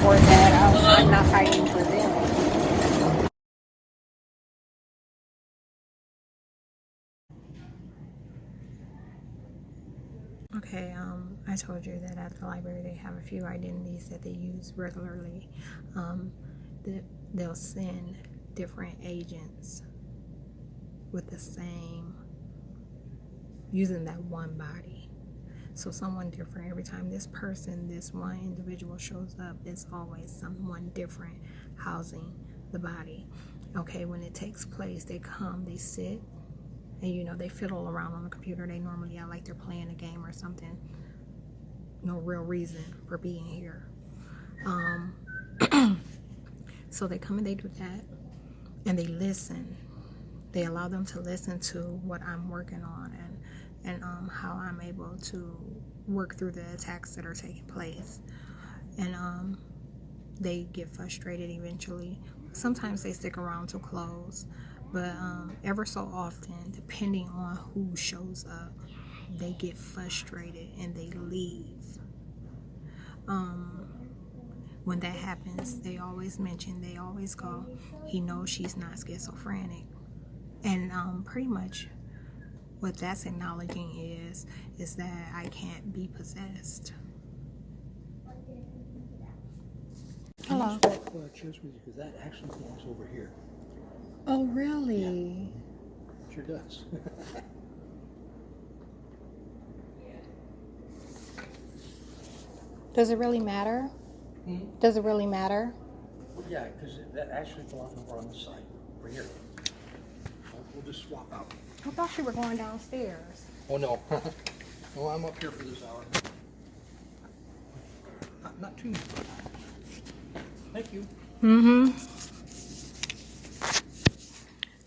S1: or that I'm not fighting for them. Okay, I told you that at the library they have a few identities that they use regularly. They'll send different agents with the same, using that one body. So someone different every time this one individual shows up, it's always someone different housing the body. Okay, when it takes place, they come, they sit, and you know, they fiddle around on the computer. They normally act like they're playing a game or something. No real reason for being here. So they come and they do that, and they listen. They allow them to listen to what I'm working on, and how I'm able to work through the attacks that are taking place. And they get frustrated eventually. Sometimes they stick around to close, but ever so often, depending on who shows up, they get frustrated and they leave. When that happens, they always go, he knows she's not schizophrenic. And pretty much what that's acknowledging is that I can't be possessed. Hello.
S8: Cheers with you, because that actually belongs over here.
S1: Oh, really?
S8: Sure does.
S1: Does it really matter? Does it really matter?
S8: Well, yeah, because that actually belongs over on the side, over here. We'll just swap out.
S1: I thought you were going downstairs.
S8: Oh, no. Well, I'm up here for this hour. Not too much. Thank you.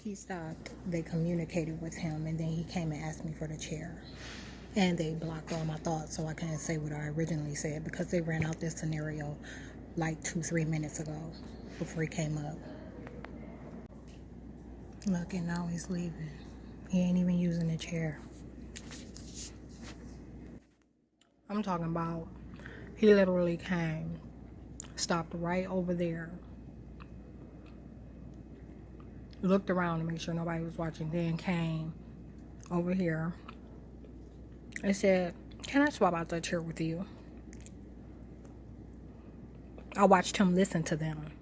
S1: He stopped. They communicated with him, and then he came and asked me for the chair. And they blocked all my thoughts, so I couldn't say what I originally said, because they ran out this scenario like 2-3 minutes ago before he came up. Look, and now he's leaving. He ain't even using the chair. I'm talking about, he literally came, stopped right over there, looked around to make sure nobody was watching, then came over here and said, can I swap out that chair with you? I watched him listen to them.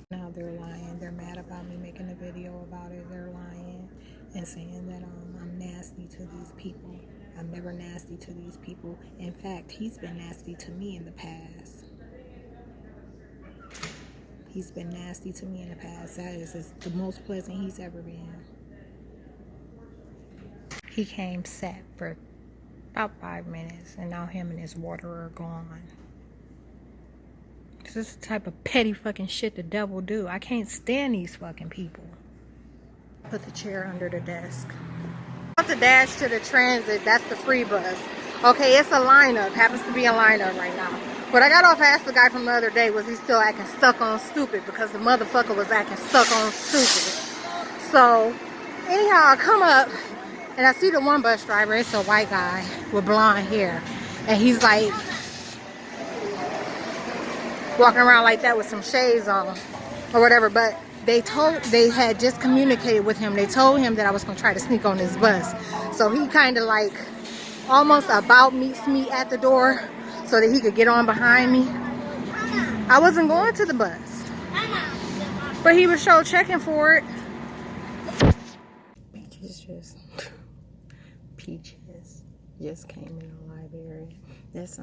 S1: Now they're lying. They're mad about me making a video about it. They're lying and saying that I'm nasty to these people. I'm never nasty to these people. In fact, he's been nasty to me in the past. He's been nasty to me in the past. That is the most pleasant he's ever been. He came, sat for about 5 minutes, and now him and his water are gone. This is the type of petty fucking shit the devil do. I can't stand these fucking people. Put the chair under the desk. About to dash to the transit. That's the free bus. Okay, it's a lineup. Happens to be a lineup right now. But I got off, asked the guy from the other day, was he still acting stuck on stupid? Because the motherfucker was acting stuck on stupid. So, anyhow, I come up and I see the one bus driver. It's a white guy with blonde hair. And he's like walking around like that with some shades on or whatever. But they had just communicated with him. They told him that I was going to try to sneak on this bus. So he kind of like almost about meets me at the door so that he could get on behind me. I wasn't going to the bus, but he was sure checking for it. Peaches just came in the library. That's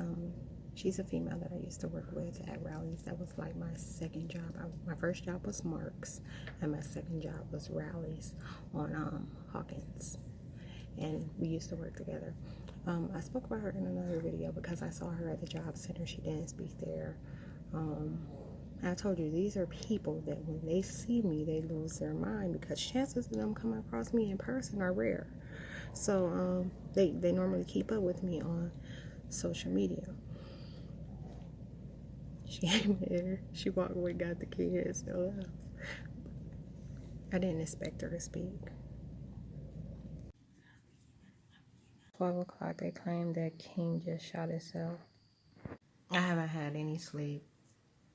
S1: she's a female that I used to work with at Rallies. That was like my second job. My first job was Mark's, and my second job was Rallies on Hawkins. And we used to work together. I spoke about her in another video because I saw her at the job center. She didn't speak there. I told you, these are people that when they see me, they lose their mind because chances of them coming across me in person are rare. So they normally keep up with me on social media. She came here, she walked away, got the kids, still left. I didn't expect her to speak. 12 o'clock, they claimed that King just shot himself. I haven't had any sleep.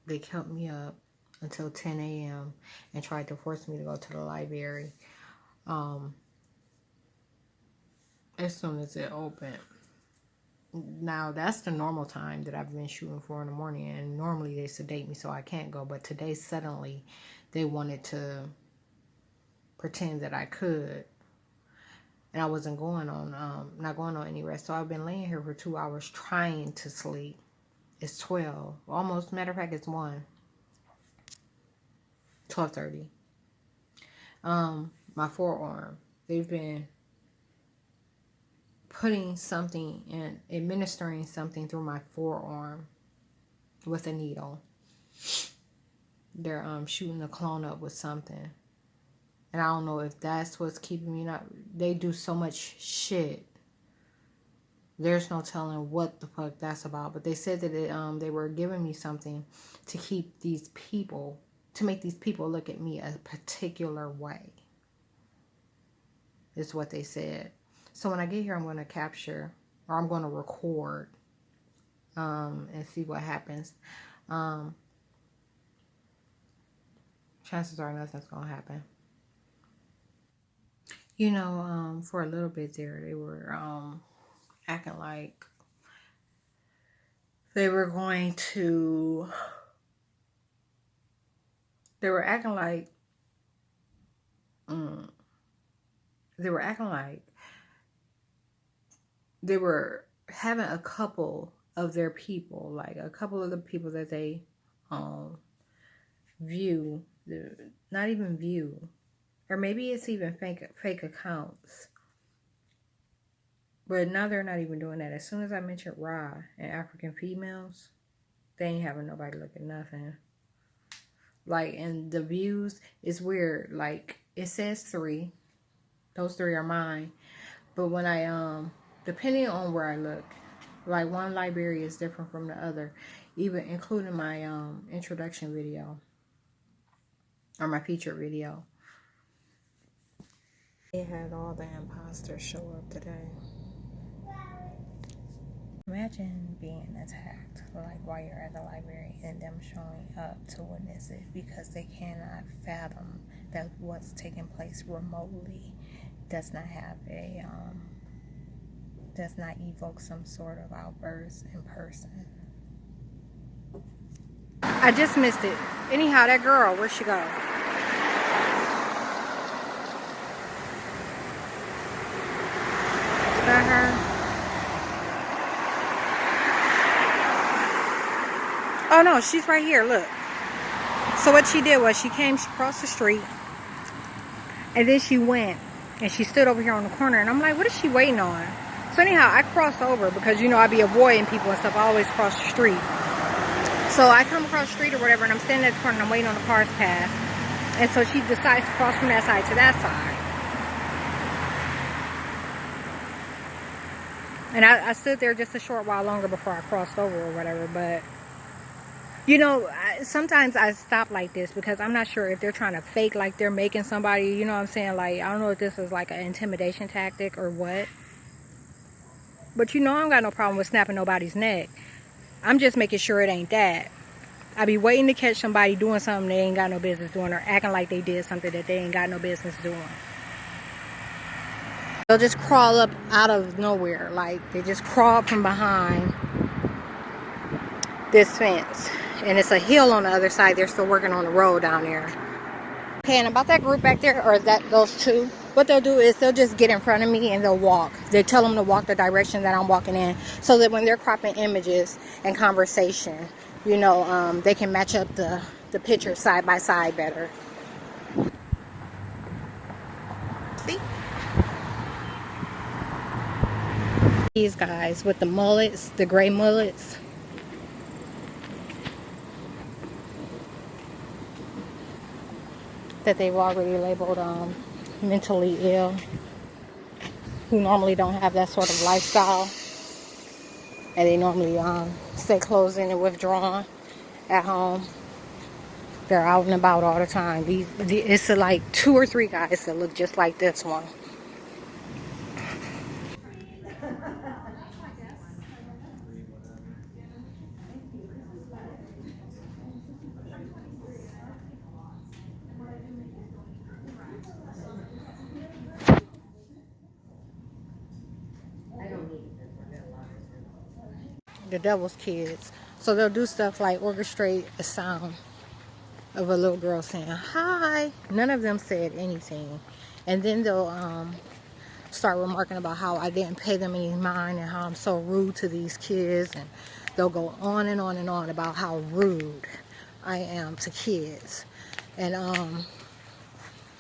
S1: They kept me up until 10 a.m. and tried to force me to go to the library as soon as it opened. Now, that's the normal time that I've been shooting for in the morning, and normally they sedate me so I can't go. But today, suddenly, they wanted to pretend that I could. And I wasn't going on, not going on any rest. So I've been laying here for 2 hours trying to sleep. It's 12. Almost, matter of fact, it's 1. 12:30. My forearm. They've been putting something and administering something through my forearm with a needle. They're shooting the clone up with something. And I don't know if that's what's keeping me not. They do so much shit. There's no telling what the fuck that's about. But they said that they were giving me something to keep these people, to make these people look at me a particular way. Is what they said. So when I get here, I'm going to capture, or I'm going to record, and see what happens. Chances are nothing's going to happen. You know, for a little bit there, they were acting like they were going to, they were acting like they were having a couple of their people, like a couple of the people that they view, not even view, or maybe it's even fake accounts. But now they're not even doing that. As soon as I mentioned Ra and African females, they ain't having nobody look at nothing. Like, and the views is weird. Like, it says 3. Those 3 are mine. But when I, depending on where I look, like one library is different from the other. Even including my introduction video. Or my featured video. They had all the imposters show up today. Imagine being attacked, like while you're at the library, and them showing up to witness it because they cannot fathom that what's taking place remotely does not have a, does not evoke some sort of outburst in person. I just missed it. Anyhow, that girl, where'd she go? Is that her? Oh no, she's right here, look. So what she did was she crossed the street, and then she went and she stood over here on the corner, and I'm like, what is she waiting on? So anyhow, I crossed over because, you know, I be avoiding people and stuff. I always cross the street. So I come across the street or whatever, and I'm standing at the corner and I'm waiting on the cars to pass. And so she decides to cross from that side to that side. And I stood there just a short while longer before I crossed over or whatever. But, you know, sometimes I stop like this because I'm not sure if they're trying to fake like they're making somebody, you know what I'm saying? Like, I don't know if this is like an intimidation tactic or what. But you know, I don't got no problem with snapping nobody's neck. I'm just making sure it ain't that. I be waiting to catch somebody doing something they ain't got no business doing, or acting like they did something that they ain't got no business doing. They'll just crawl up out of nowhere. Like, they just crawl from behind this fence. And it's a hill on the other side. They're still working on the road down there. Okay, and about that group back there, or those two, what they'll do is they'll just get in front of me and they'll walk. They tell them to walk the direction that I'm walking in, so that when they're cropping images and conversation, you know, they can match up the pictures side by side better. See? These guys with the mullets, the gray mullets. That they've already labeled mentally ill, who normally don't have that sort of lifestyle, and they normally stay closed in and withdrawn at home. They're out and about all the time. It's like 2 or 3 guys that look just like this one. The devil's kids. So they'll do stuff like orchestrate a sound of a little girl saying hi. None of them said anything. And then they'll start remarking about how I didn't pay them any mind and how I'm so rude to these kids. And they'll go on and on and on about how rude I am to kids. And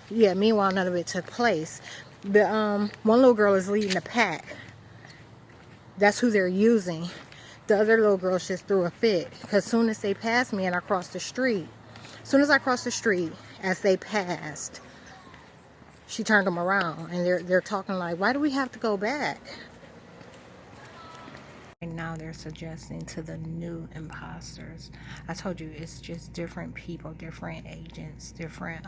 S1: yeah, meanwhile none of it took place. The one little girl is leading the pack. That's who they're using. The other little girl just threw a fit because as soon as they passed me and I crossed the street, as they passed, she turned them around, and they're talking like, why do we have to go back? And now they're suggesting to the new imposters. I told you, it's just different people, different agents, different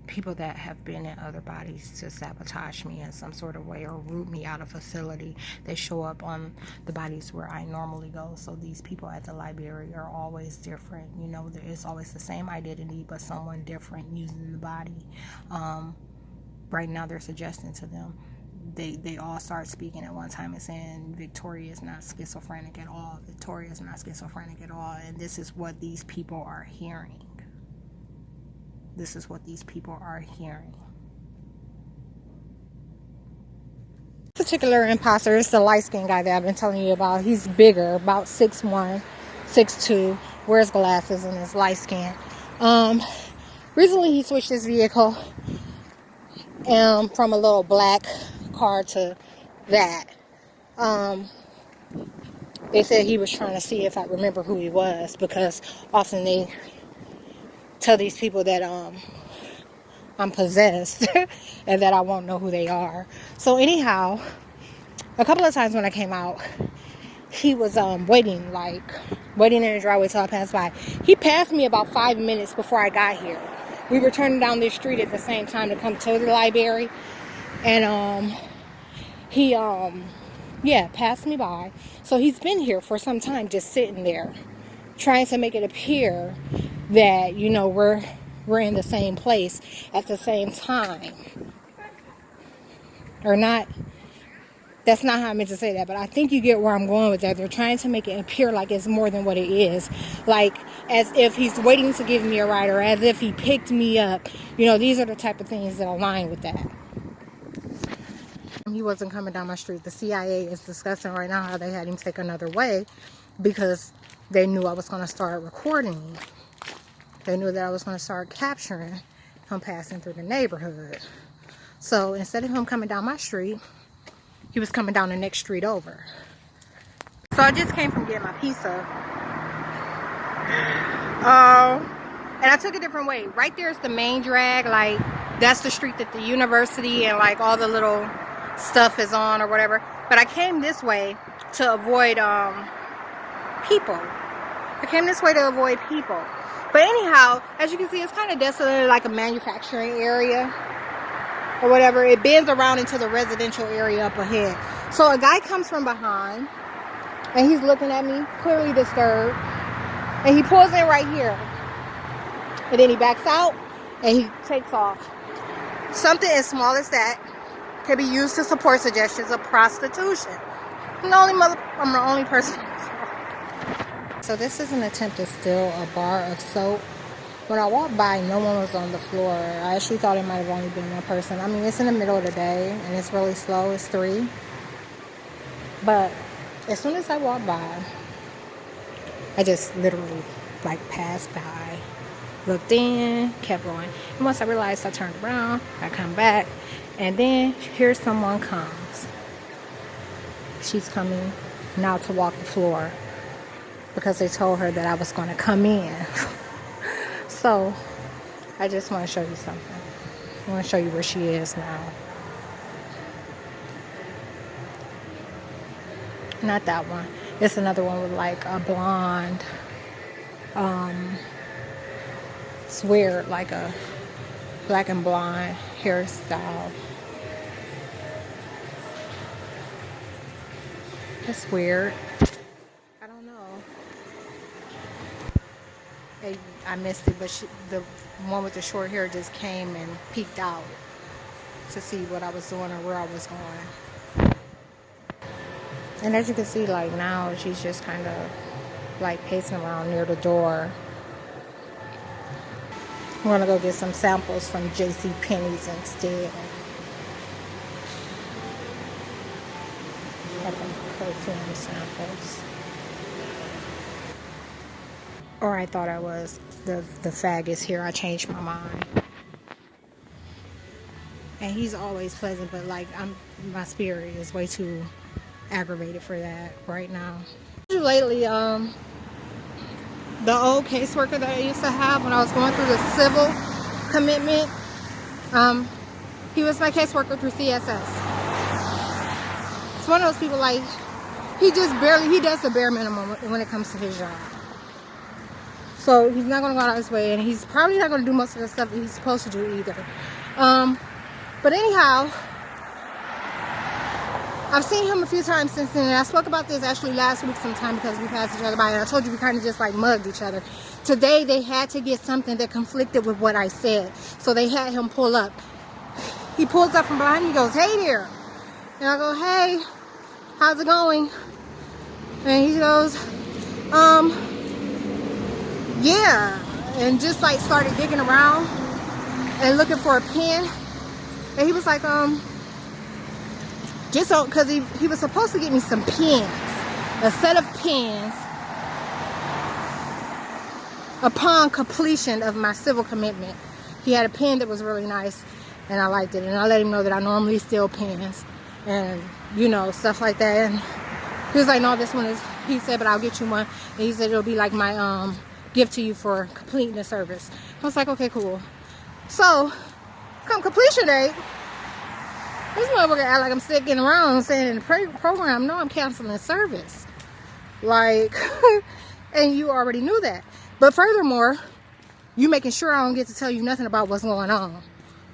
S1: people that have been in other bodies to sabotage me in some sort of way or root me out of facility. They show up on the bodies where I normally go. So these people at the library are always different. You know, there is always the same identity, but someone different using the body. Right now they're suggesting to them, they all start speaking at one time and saying Victoria is not schizophrenic at all. Victoria is not schizophrenic at all. And this is what these people are hearing. This is what these people are hearing. This particular imposter is the light-skinned guy that I've been telling you about. He's bigger, about 6'1", 6'2", wears glasses and is light-skinned. Recently he switched his vehicle from a little black car to that. They said he was trying to see if I remember who he was, because often they tell these people that I'm possessed and that I won't know who they are. So anyhow, a couple of times when I came out, he was waiting in the driveway till I passed by. He passed me about 5 minutes before I got here. We were turning down this street at the same time to come to the library, and he passed me by. So he's been here for some time, just sitting there, trying to make it appear that, you know, we're in the same place at the same time. Or not. That's not how I meant to say that, but I think you get where I'm going with that. They're trying to make it appear like it's more than what it is. Like, as if he's waiting to give me a ride, or as if he picked me up. You know, these are the type of things that align with that. He wasn't coming down my street. The CIA is discussing right now how they had him take another way because they knew I was going to start recording. They knew that I was going to start capturing him passing through the neighborhood. So instead of him coming down my street, he was coming down the next street over. So I just came from getting my pizza. And I took a different way. Right there is the main drag. Like, that's the street that the university and like all the little stuff is on or whatever. But I came this way to avoid people. I came this way to avoid people. But anyhow, as you can see, it's kind of desolate, like a manufacturing area or whatever. It bends around into the residential area up ahead. So a guy comes from behind and he's looking at me, clearly disturbed. And he pulls in right here. And then he backs out and he takes off. Something as small as that can be used to support suggestions of prostitution. I'm the only person. So this is an attempt to steal a bar of soap. When I walked by, no one was on the floor. I actually thought it might have only been one person. I mean, it's in the middle of the day and it's really slow. It's 3. But as soon as I walked by, I just literally like passed by, looked in, kept going. And once I realized, I turned around, I come back, and then here someone comes. She's coming now to walk the floor because they told her that I was going to come in. So I just want to show you something. I want to show you where she is now. Not that one. It's another one with like a blonde, it's weird, like a black and blonde hairstyle. It's weird. I don't know. I missed it, but the one with the short hair just came and peeked out to see what I was doing or where I was going. And as you can see, like now she's just kind of like pacing around near the door. I'm gonna go get some samples from JCPenney's instead. Have them perfume samples. Or I thought I was. The fag is here. I changed my mind. And he's always pleasant, but like my spirit is way too aggravated for that right now. Lately, the old caseworker that I used to have when I was going through the civil commitment, he was my caseworker through CSS. It's one of those people like he does the bare minimum when it comes to his job. So he's not going to go out of his way, and he's probably not going to do most of the stuff that he's supposed to do either. But anyhow, I've seen him a few times since then, and I spoke about this actually last week sometime because we passed each other by, and I told you we kind of just like mugged each other. Today they had to get something that conflicted with what I said, so they had him pull up. He pulls up from behind me, he goes, "Hey there." And I go, "Hey, how's it going?" And he goes, "Yeah," and just like started digging around and looking for a pen. And he was like, just so, because he was supposed to get me some pens, a set of pens, upon completion of my civil commitment. He had a pen that was really nice, and I liked it. And I let him know that I normally steal pens, and you know, stuff like that. And he was like, "No, this one is," he said, "but I'll get you one." And he said, "It'll be like my gift to you for completing the service." I was like, "Okay, cool." So, come completion date, this motherfucker act like I'm sticking around saying in the program, "No, I'm canceling service." Like, and you already knew that. But furthermore, you making sure I don't get to tell you nothing about what's going on.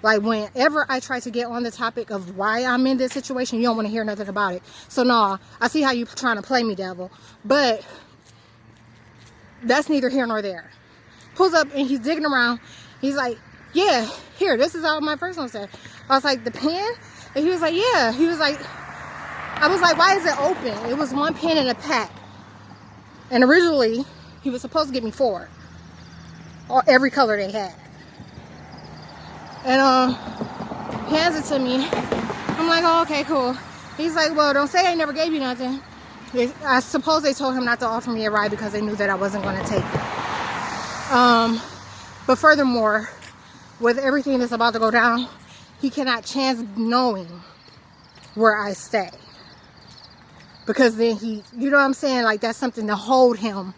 S1: Like, whenever I try to get on the topic of why I'm in this situation, you don't want to hear nothing about it. So, no, I see how you trying to play me, devil. But that's neither here nor there. Pulls up and he's digging around. He's like, "Yeah, here, this is all my personal stuff." I was like, "The pen?" And he was like, "Yeah." He was like, I was like, "Why is it open?" It was one pen in a pack. And originally, he was supposed to get me 4. Or every color they had. And he hands it to me. I'm like, "Oh, okay, cool." He's like, "Well, don't say I never gave you nothing." I suppose they told him not to offer me a ride because they knew that I wasn't going to take it. But furthermore, with everything that's about to go down, he cannot chance knowing where I stay. because then he, you know what I'm saying, like that's something to hold him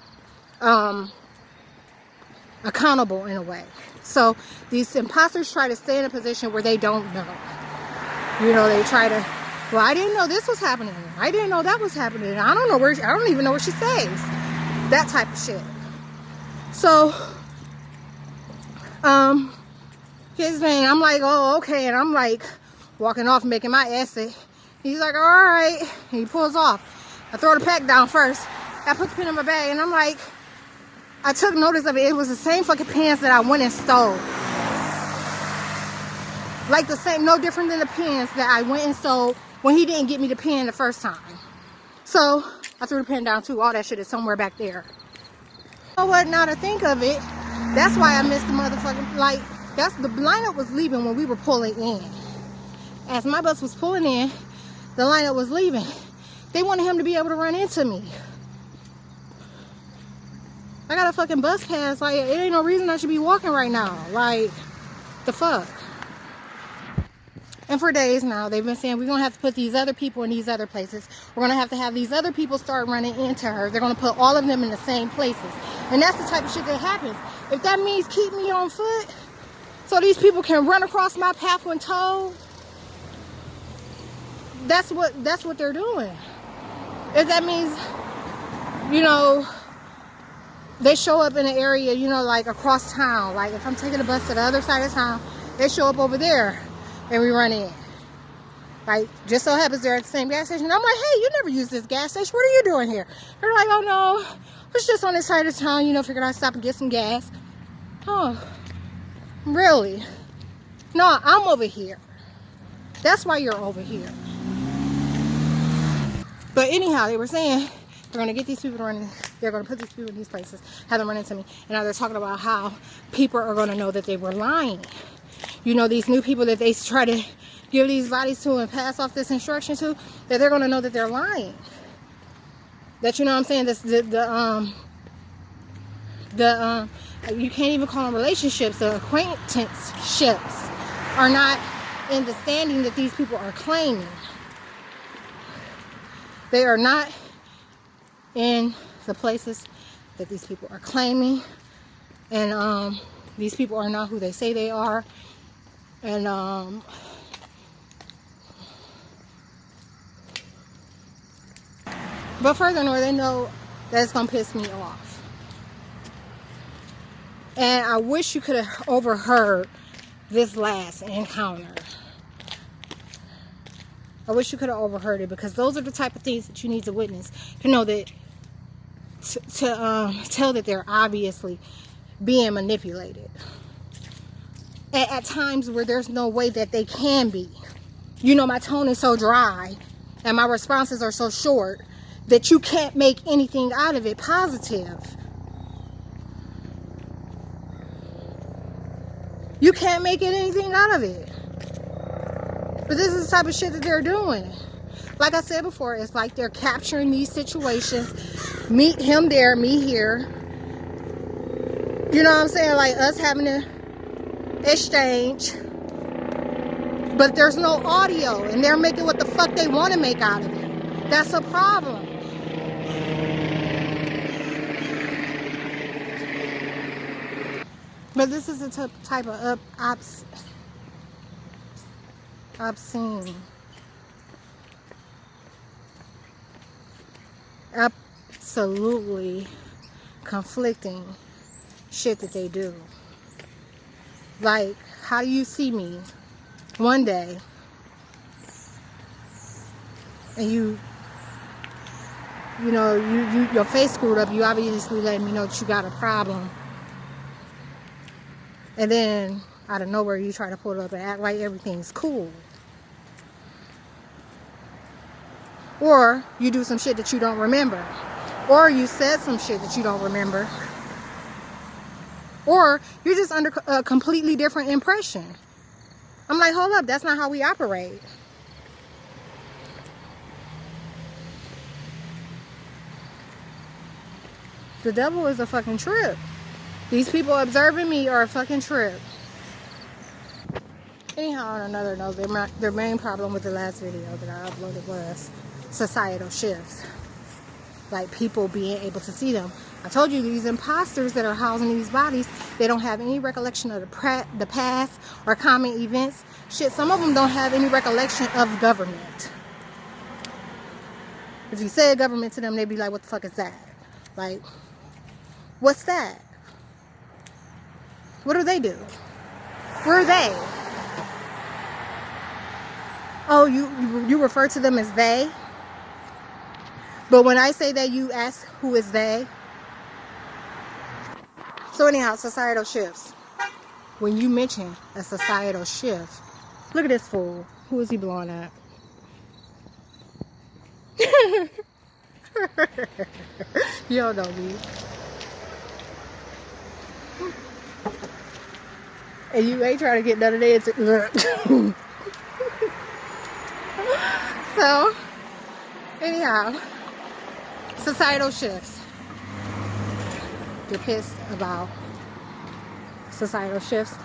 S1: accountable in a way. So these imposters try to stay in a position where they don't know. You know, they try to, well, I didn't know this was happening. I didn't know that was happening. I don't know where, I don't even know what she says. That type of shit. So, his thing, I'm like, oh, okay. And I'm like walking off, making my exit. He's like, all right. And he pulls off. I throw the pack down first. I put the pen in my bag and I'm like, I took notice of it. It was the same fucking pants that I went and stole. Like the same, no different than the pens that I went and stole when he didn't get me the pen the first time. So I threw the pen down too. All that shit is somewhere back there. You know what? Now to think of it, that's why I missed the motherfucking, like, that's the lineup was leaving when we were pulling in. As my bus was pulling in, the lineup was leaving. They wanted him to be able to run into me. I got a fucking bus pass. Like, it ain't no reason I should be walking right now. Like, the fuck. And for days now, they've been saying we're going to have to put these other people in these other places. We're going to have these other people start running into her. They're going to put all of them in the same places. And that's the type of shit that happens. If that means keep me on foot so these people can run across my path when told, that's what they're doing. If that means, you know, they show up in an area, you know, like across town. Like if I'm taking a bus to the other side of town, they show up over there. And we run in. Like, just so happens they're at the same gas station. I'm like, hey, you never use this gas station. What are you doing here? They're like, oh no, it's just on this side of town, you know, figured I'd stop and get some gas. Oh, really? No, I'm over here. That's why you're over here. But anyhow, they were saying they're going to get these people to run, they're going to put these people in these places, have them run into me. And now they're talking about how people are going to know that they were lying. You know, these new people that they try to give these bodies to and pass off this instruction to, that they're going to know that they're lying. That, you know what I'm saying, this, you can't even call them relationships, the acquaintanceships are not in the standing that these people are claiming. They are not in the places that these people are claiming. And these people are not who they say they are. And but furthermore, they know that it's gonna piss me off. And I wish you could have overheard this last encounter. I wish you could have overheard it, because those are the type of things that you need to witness to know that, to tell that they're obviously being manipulated. At times where there's no way that they can be. You know, my tone is so dry and my responses are so short that you can't make anything out of it positive. You can't make anything out of it. But this is the type of shit that they're doing. Like I said before, it's like they're capturing these situations. Meet him there, me here. You know what I'm saying? Like us having to exchange, but there's no audio, and they're making what the fuck they want to make out of it. That's a problem. But this is the type of obscene, absolutely conflicting shit that they do. Like, how do you see me one day and you know, your face screwed up, you obviously letting me know that you got a problem, and then out of nowhere you try to pull it up and act like everything's cool. Or you do some shit that you don't remember, or you said some shit that you don't remember, or you're just under a completely different impression. I'm like, hold up, that's not how we operate. The devil is a fucking trip. These people observing me are a fucking trip. Anyhow, on another note, their main problem with the last video that I uploaded was societal shifts. Like people being able to see them. I told you these imposters that are housing these bodies, they don't have any recollection of the past or common events. Shit, some of them don't have any recollection of government. If you say government to them, they'd be like, what the fuck is that? Like, what's that? What do they do? Where are they? Oh, you refer to them as they? But when I say they, you ask who is they? So anyhow, societal shifts. When you mention a societal shift, look at this fool. Who is he blowing at? You don't know me. And you ain't trying to get none of that. So, anyhow, societal shifts. You're pissed about societal shifts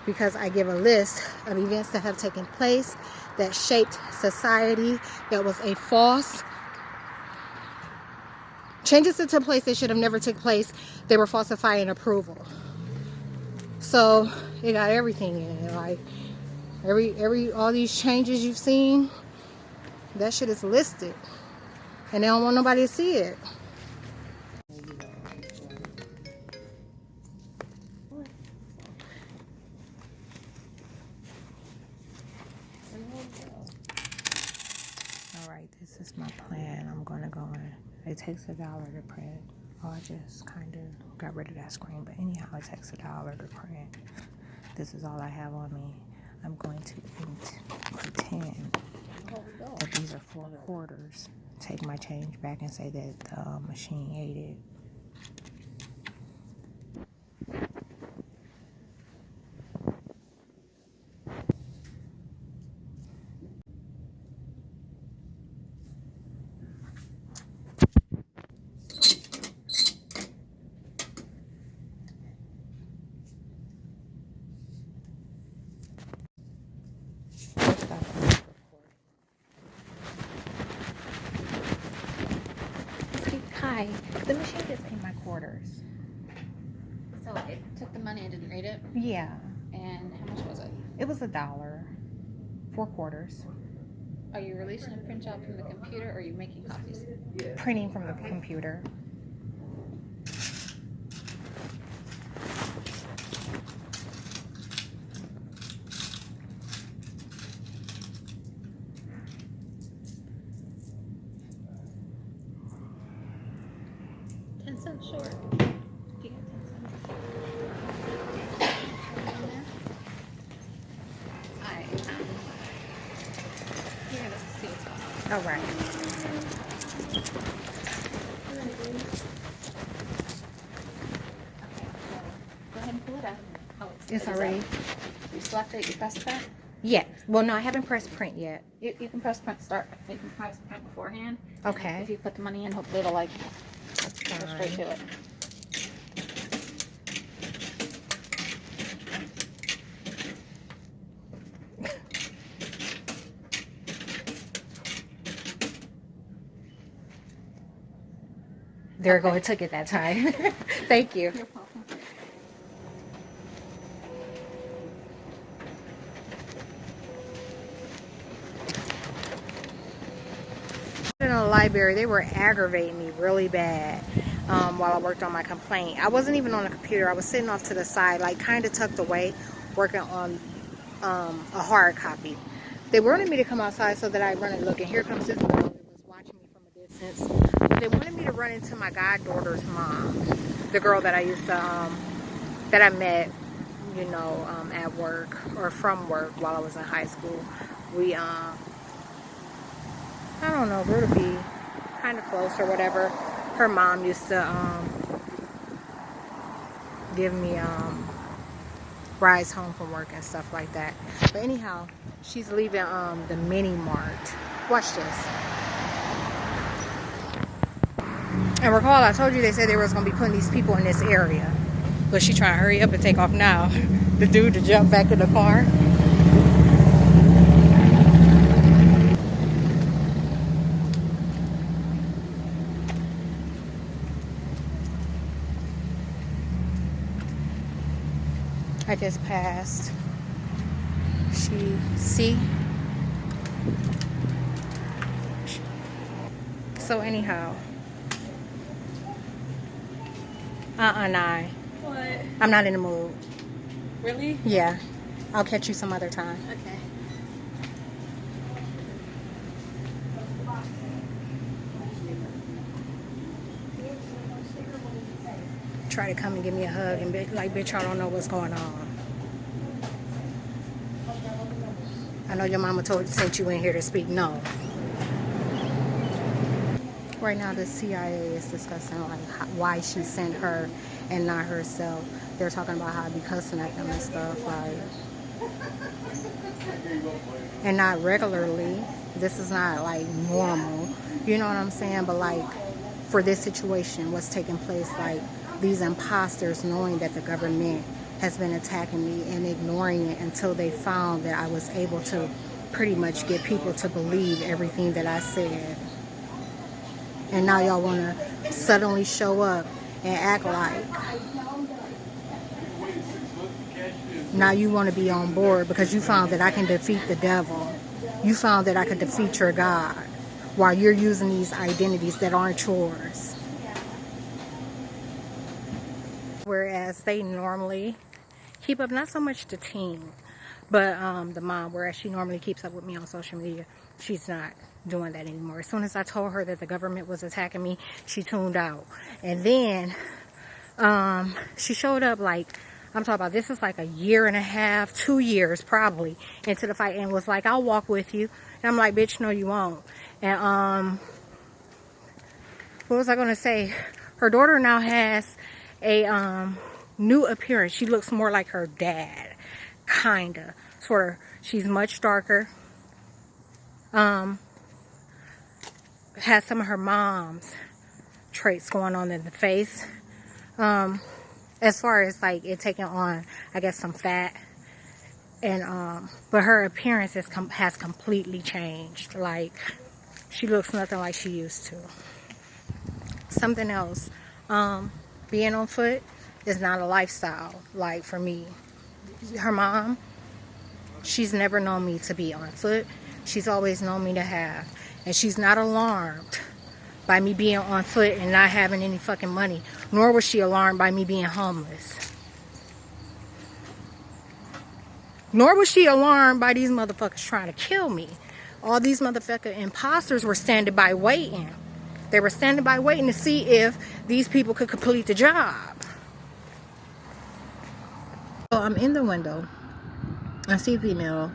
S1: because I give a list of events that have taken place that shaped society, that was a false. Changes that took place that should have never took place, they were falsifying approval. So it got everything in it. Like all these changes you've seen, that shit is listed. And they don't want nobody to see it. Alright, this is my plan. I'm gonna go in. It takes $1 to print. Oh, I just kind of got rid of that screen. But anyhow, it takes $1 to print. This is all I have on me. I'm going to pretend that these are 4 quarters. Take my change back and say that the machine ate it. Hi, the machine just ate my quarters.
S9: So it took the money and didn't read it?
S1: Yeah.
S9: And how much was it?
S1: It was $1. 4 quarters.
S9: Are you releasing a printout from the computer or are you making copies?
S1: Printing from the computer.
S9: Short. Do you got 10 cents? Here, let's see what's going on.
S1: All right.
S9: Okay, so go ahead and pull it up. Oh,
S1: It's already.
S9: You select it, you press print?
S1: Yeah. Well, no, I haven't pressed print yet.
S9: You can press print start. You can press print beforehand.
S1: Okay.
S9: If you put the money in, hopefully it'll like go straight to it.
S1: There we go. It took it that time. Thank you.
S9: You're welcome.
S1: In the library, they were aggravating me really bad while I worked on my complaint. I wasn't even on the computer. I was sitting off to the side, like kind of tucked away, working on a hard copy. They wanted me to come outside so that I run and look, and here comes this girl that was watching me from a distance. But they wanted me to run into my goddaughter's mom, the girl that I used to, that I met, you know, at work or from work while I was in high school. We, I don't know, grew to be kind of close or whatever. Her mom used to give me rides home from work and stuff like that. But anyhow, she's leaving the mini mart. Watch this. And recall, I told you they said they was going to be putting these people in this area. But she trying to hurry up and take off now. The dude to jump back in the car. I just passed. See? So anyhow. Nah.
S7: What?
S1: I'm not in the mood.
S7: Really?
S1: Yeah. I'll catch you some other time.
S7: Okay.
S1: Try to come and give me a hug and be like, bitch, I don't know what's going on. I know your mama sent you in here to speak. No. Right now, the CIA is discussing like why she sent her and not herself. They're talking about how I be cussing at them and stuff, like, and not regularly. This is not like normal. You know what I'm saying? But like for this situation, what's taking place, like these imposters knowing that the government has been attacking me and ignoring it until they found that I was able to pretty much get people to believe everything that I said. And now y'all want to suddenly show up and act like now you want to be on board because you found that I can defeat the devil. You found that I could defeat your God while you're using these identities that aren't yours. Whereas they normally keep up, not so much the team, but the mom, whereas she normally keeps up with me on social media, she's not doing that anymore. As soon as I told her that the government was attacking me, she tuned out. And then she showed up like, I'm talking about, this is like a year and a half, 2 years probably into the fight, and was like, I'll walk with you. And I'm like, bitch, no you won't. And what was I gonna say? Her daughter now has a new appearance. She looks more like her dad, kinda, sort of. She's much darker. Has some of her mom's traits going on in the face. As far as like it taking on, I guess, some fat. And but her appearance has completely changed. Like she looks nothing like she used to. Something else, being on foot is not a lifestyle. Like for me, her mom, she's never known me to be on foot. She's always known me to have, and she's not alarmed by me being on foot and not having any fucking money, nor was she alarmed by me being homeless. Nor was she alarmed by these motherfuckers trying to kill me. All these motherfucking imposters were standing by waiting. They were standing by waiting to see if these people could complete the job. So I'm in the window. I see a female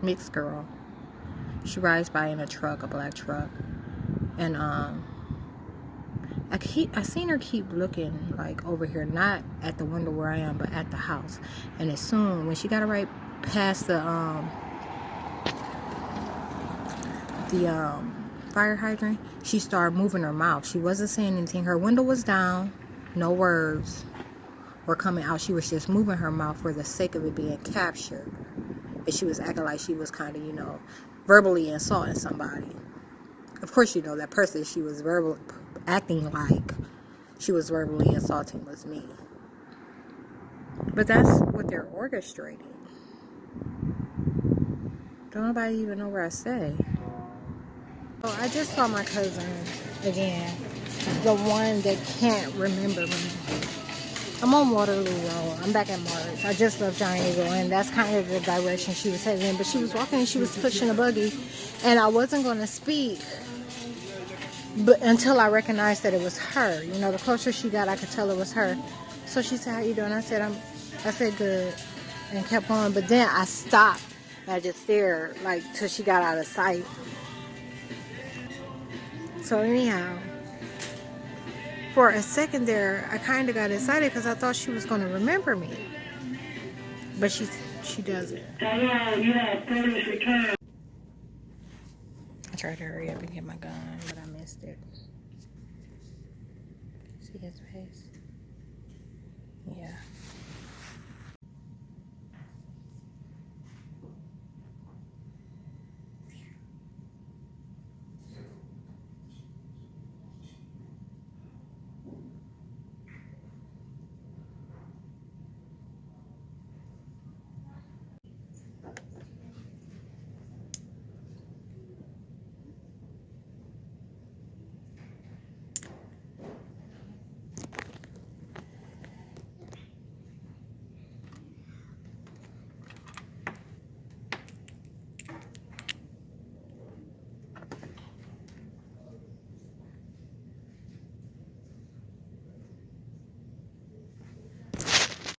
S1: mixed girl. She rides by in a truck, a black truck. And I seen her keep looking like over here, not at the window where I am, but at the house. And as soon when she got right past the fire hydrant, she started moving her mouth. She wasn't saying anything. Her window was down. No words were coming out. She was just moving her mouth for the sake of it being captured. And she was acting like she was kind of, verbally insulting somebody. Of course, that person she was acting like she was verbally insulting was me. But that's what they're orchestrating. Don't nobody even know where I stay. Oh, I just saw my cousin again. The one that can't remember me. I'm on Waterloo Road. I'm back at March. I just left Giant Eagle, and that's kind of the direction she was heading in. But she was walking and she was pushing a buggy, and I wasn't going to speak but until I recognized that it was her. The closer she got, I could tell it was her. So she said, how you doing? I said good, and kept going. But then I stopped. And I just stared till she got out of sight. So anyhow, for a second there, I kind of got excited because I thought she was going to remember me. But she doesn't. I tried to hurry up and get my gun, but I missed it. See his face? Yeah.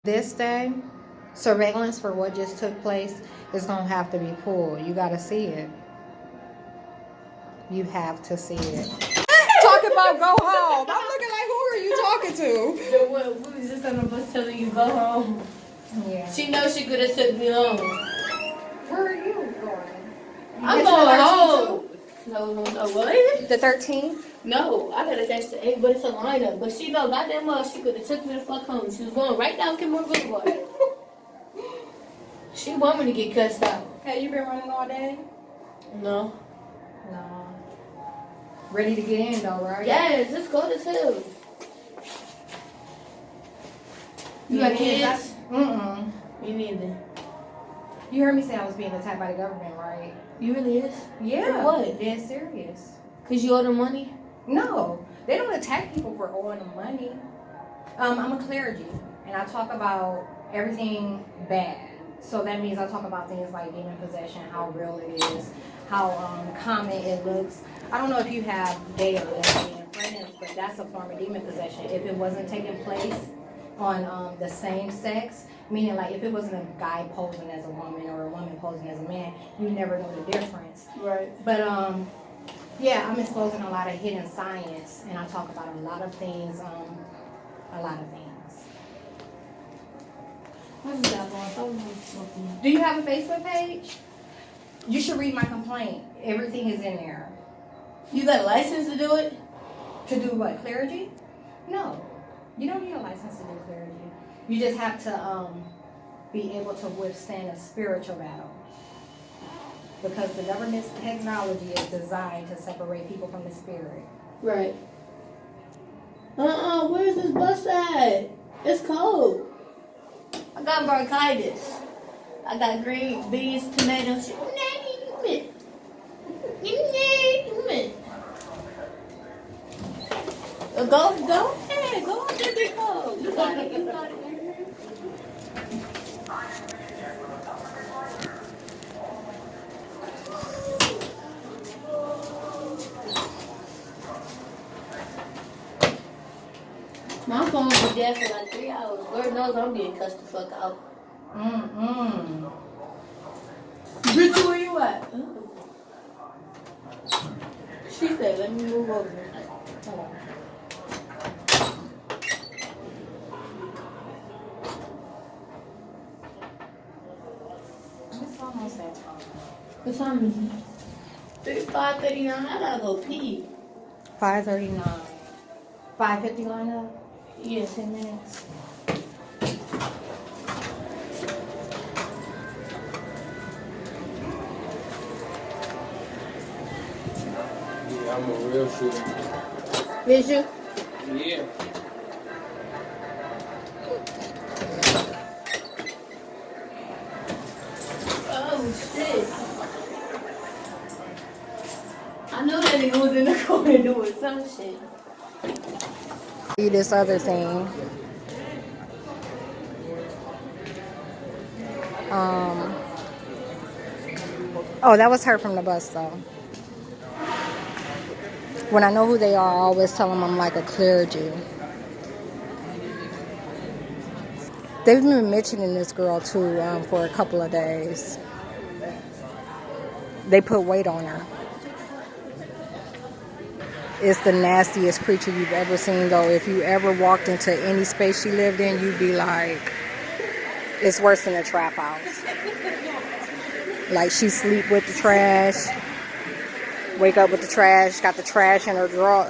S1: This day, surveillance for what just took place is going to have to be pulled. You got to see it. You have to see it. Talk about go home. I'm looking like, who are you talking to?
S10: The one we was just on the bus telling you go home.
S1: Yeah.
S10: She knows she could have took me home.
S1: Where are you going?
S10: I'm going home. No, what?
S1: The 13th?
S10: No, I gotta catch the 8, but it's a lineup. But she know goddamn well she could have took me the fuck home. She was going right down Kenmore Boulevard. She want me to get cussed out.
S1: Hey, you been running all day?
S10: No.
S1: No. Ready to get in though, right?
S10: Yes, let's go to two. You got kids?
S1: Mm-mm.
S10: Me neither.
S1: You heard me say I was being attacked by the government, right?
S10: You really is?
S1: Yeah.
S10: For what?
S1: Dead serious.
S10: Cause you owe them money?
S1: No, they don't attack people for owing them money. I'm a clergy, and I talk about everything bad. So that means I talk about things like demon possession, how real it is, how common it looks. I don't know if you have gay or lesbian friends, but that's a form of demon possession. If it wasn't taking place on the same sex, meaning like if it wasn't a guy posing as a woman or a woman posing as a man, you never know the difference.
S10: Right.
S1: But yeah, I'm exposing a lot of hidden science, and I talk about a lot of things,
S10: What's that going?
S1: Do you have a Facebook page? You should read my complaint. Everything is in there.
S10: You got a license to do it?
S1: To do what, clergy? No, you don't need a license to do clergy. You just have to be able to withstand a spiritual battle. Because the government's technology is designed to separate people from the spirit.
S10: Right. Where's this bus at? It's cold. I got bronchitis. I got green beans, tomatoes. Go ahead. Go on there, big cold. You got it. You got it. My phone was dead for like 3 hours. Lord knows I'm getting cussed the fuck out. Bitch, where you at? She said, let me move over. Hold on.
S1: It's almost that time.
S10: What time is it? 5:39. I gotta go pee.
S1: 5:39. 5:50 line up?
S10: Yeah.
S1: 10 minutes.
S11: Yeah, I'm a real shooter.
S10: Is you?
S11: Yeah.
S10: Oh shit. I know that nigga was in the corner doing some shit.
S1: This other thing. Oh, that was her from the bus though. When I know who they are, I always tell them I'm like a clergy. They've been mentioning this girl too for a couple of days. They put weight on her. It's the nastiest creature you've ever seen though. If you ever walked into any space she lived in, you'd be like, it's worse than a trap house. Like she sleep with the trash, wake up with the trash, got the trash in her drawer.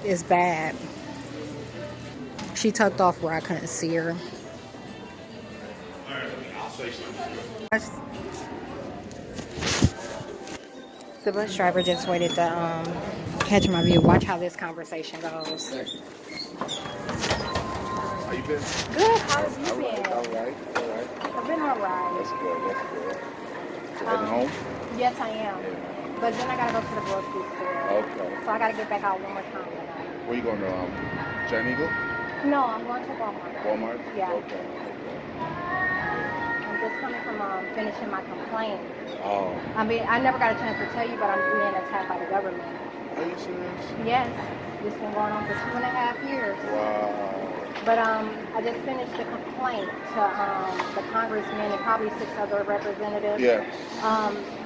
S1: It's bad. She tucked off where I couldn't see her. The bus driver just waited to catch my view. Watch how this conversation goes.
S2: How you been?
S1: Good. How have you been?
S2: All right.
S1: I've been all right.
S2: That's good. You heading home?
S1: Yes, I am. But then I gotta go to the grocery store.
S2: Okay.
S1: So I gotta get back out one more time tonight.
S2: Where you going to? Giant Eagle?
S1: No, I'm going to Walmart.
S2: Walmart?
S1: Yeah.
S2: Okay.
S1: I'm just coming from finishing my complaint.
S2: Oh.
S1: I mean, I never got a chance to tell you, but I'm being attacked by the government.
S2: Are you serious?
S1: Yes. This been going on for 2.5 years.
S2: Wow.
S1: But I just finished the complaint to the congressman and probably 6 other representatives.
S2: Yeah.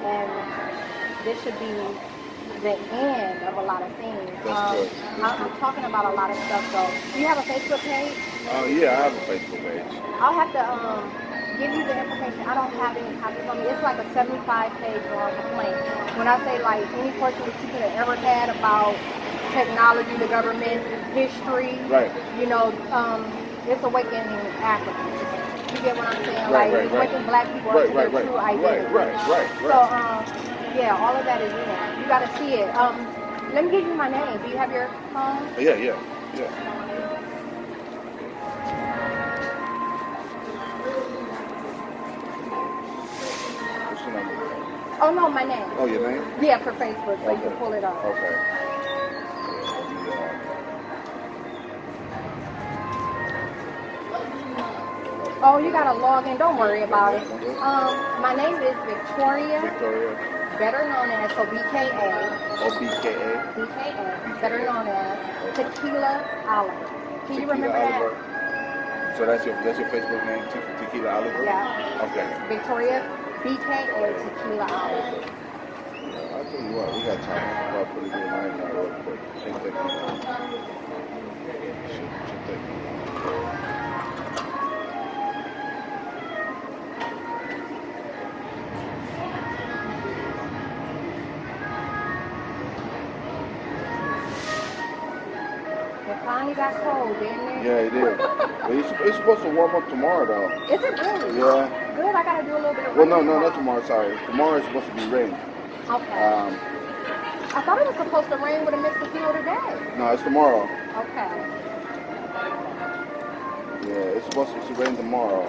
S1: And this should be the end of a lot of things.
S2: That's good.
S1: I'm talking about a lot of stuff though. Do you have a Facebook page?
S2: Yeah, I have a Facebook page.
S1: I'll have to give you the information. I don't have any copies on me. It's like a 75-page long complaint. When I say like any portion that you could have ever had about technology, the government, history,
S2: right?
S1: You know, it's awakening Africans. You get what I'm saying?
S2: Right,
S1: like it's waking black people up to their true identity.
S2: Right.
S1: So yeah, all of that is in there. You got to see it. Let me give you my name. Do you have your phone?
S2: Yeah. What's your number?
S1: Oh no, my name.
S2: Oh, your name?
S1: Yeah, for Facebook, so you can pull it up.
S2: Okay.
S1: Oh, you gotta log in. Don't worry about it. My name is Victoria. Better known as BKA. BKA. Better known as Tequila Oliver. Can you remember that?
S2: So that's your Facebook name, Tequila Oliver?
S1: Yeah.
S2: Okay.
S1: Victoria BKA Tequila Oliver.
S2: I'll tell you what, we got time. I'll put it in right now real quick. Shouldn't take me long. Should take me long.
S1: It finally got cold, didn't it?
S2: Yeah, it did. It's supposed to warm up tomorrow, though.
S1: Is it really?
S2: Yeah.
S1: Good, I gotta do a little bit of
S2: Well,
S1: rain.
S2: no, not tomorrow, sorry. Tomorrow is supposed to be rain.
S1: Okay. I thought it was supposed to rain with a mix of fuel today.
S2: No, it's tomorrow.
S1: Okay.
S2: Yeah, it's supposed to rain tomorrow.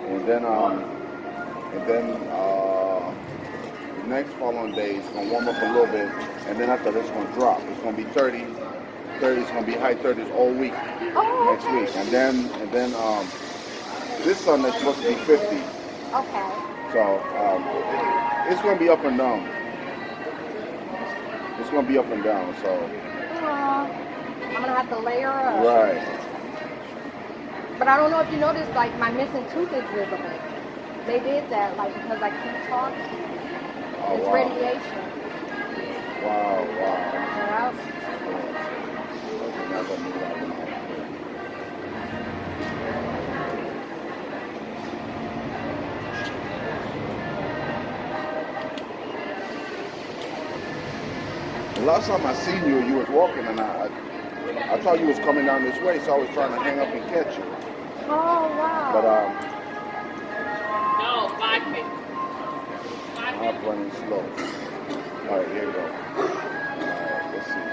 S2: And then the next following day it's gonna warm up a little bit, and then after this it's gonna drop. It's gonna be 30. 30 is gonna be high 30s all week next week, and then this Sunday is supposed to be 50.
S1: Okay.
S2: So it's gonna be up and down. It's gonna be up and down. So
S1: I'm gonna have to layer up.
S2: right.
S1: But I don't know if you noticed, like my missing tooth is visible. They did that, like because I keep talking.
S2: Oh,
S1: It's
S2: wow.
S1: radiation.
S2: Wow.
S1: Yeah.
S2: The last time I seen you, you was walking, and I thought you was coming down this way, so I was trying to hang up and catch you.
S1: Oh wow.
S2: But
S5: No, 5 feet.
S2: I'm running slow. All right, here we go. All right, let's see.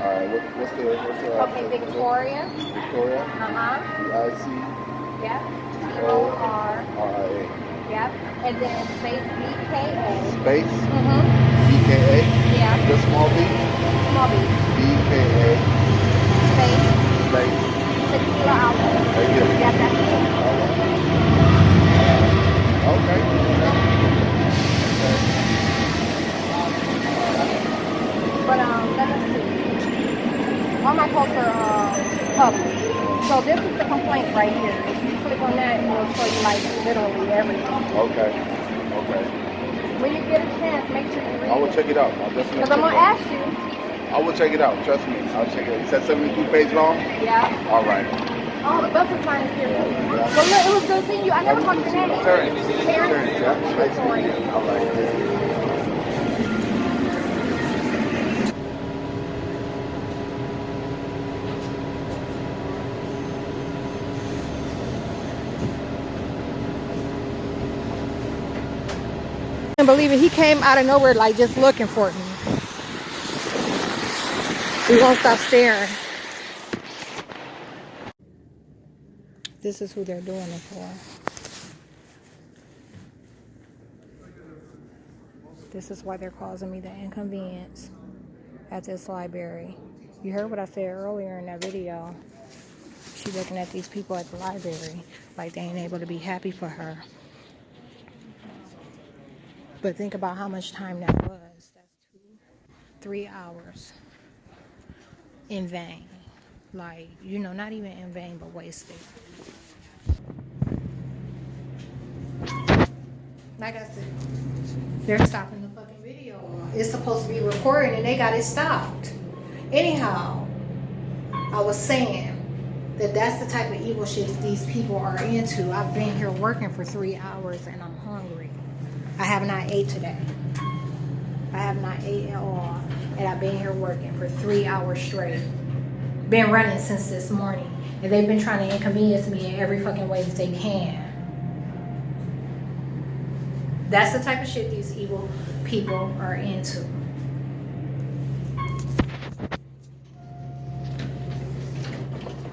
S2: All right, what's the
S1: Okay, Victoria.
S2: Victoria. VIC.
S1: Yep. TORRIA. Yep. And then space BKA.
S2: Space.
S1: Mhm.
S2: BKA.
S1: Yeah.
S2: Just small b.
S1: Small b.
S2: BKA.
S1: Space.
S2: Space.
S1: Tequila Oliver.
S2: Right here.
S1: Yeah, that's it.
S2: Okay.
S1: But let us see. All my posts are public. So this is the complaint right here. If you click on that, it'll show you like literally everything.
S2: Okay.
S1: When you get a chance, make sure you read it.
S2: I will check it out. I'll definitely.
S1: Because I'm gonna ask you.
S2: I will check it out. Trust me. I'll check it out. You said 72 pages long?
S1: Yeah.
S2: All right.
S1: Oh, the bus is fine here. Well, look, it was good seeing you. I never called your name.
S2: Terrence.
S1: Terrence.
S2: Yeah. Nice to meet you. All right.
S1: I can't believe it. He came out of nowhere, like just looking for me. We won't stop staring. This is who they're doing it for. This is why they're causing me the inconvenience at this library. You heard what I said earlier in that video. She's looking at these people at the library like they ain't able to be happy for her. But think about how much time that was. That's 3 hours in vain. Like, you know, not even in vain, but wasted. Like I said, they're stopping the fucking video. It's supposed to be recording and they got it stopped. Anyhow, I was saying that that's the type of evil shit these people are into. I've been here working for 3 hours and I'm hungry. I have not ate today. I have not ate at all. And I've been here working for 3 hours straight. Been running since this morning. And they've been trying to inconvenience me in every fucking way that they can. That's the type of shit these evil people are into.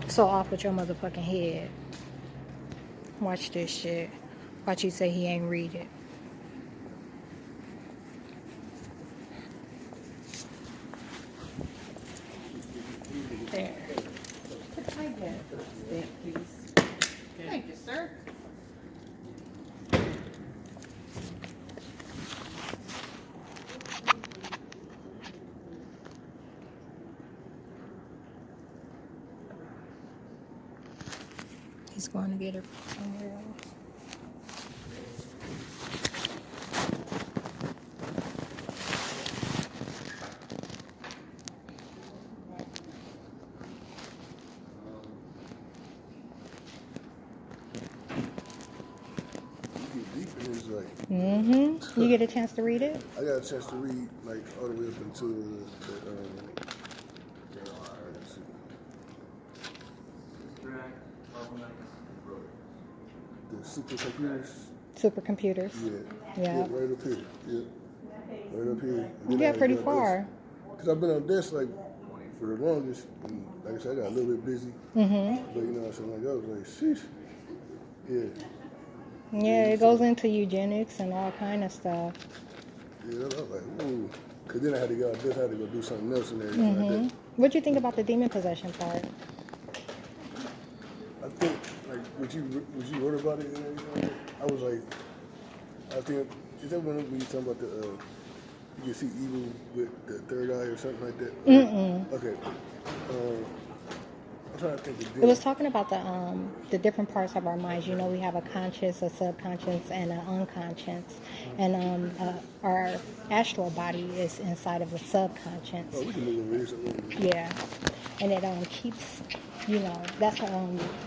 S1: So off with your motherfucking head. Watch this shit. Watch you say he ain't read it. There. Thank you. Thank you, sir. He's going to get her somewhere else. Mm-hmm. You get a chance to read it?
S12: I got a chance to read like all the way up until the supercomputers.
S1: Supercomputers.
S12: Yeah. Right up here. Yeah. Right up here.
S1: You got pretty far.
S12: Because I've been on this like for the longest. And like I said, I got a little bit busy.
S1: Mm-hmm.
S12: But you know what I'm saying? Like, I was like, sheesh. Yeah.
S1: Yeah, it goes into eugenics and all kind of stuff.
S12: Yeah, I was like, ooh. Because then I had to go out this, I had to go do something else and everything like that.
S1: What'd you think about the demon possession part?
S12: I think, like, what you wrote about it and everything, I was like, I think, is that when you talking about you can see evil with the third eye or something like that?
S1: Mm-mm.
S12: Okay. I'm trying to think of
S1: It was talking about the different parts of our minds. You know, we have a conscious, a subconscious, and an unconscious. And our astral body is inside of the subconscious.
S12: Oh, we can move over here.
S1: Yeah. And it keeps, you know, that's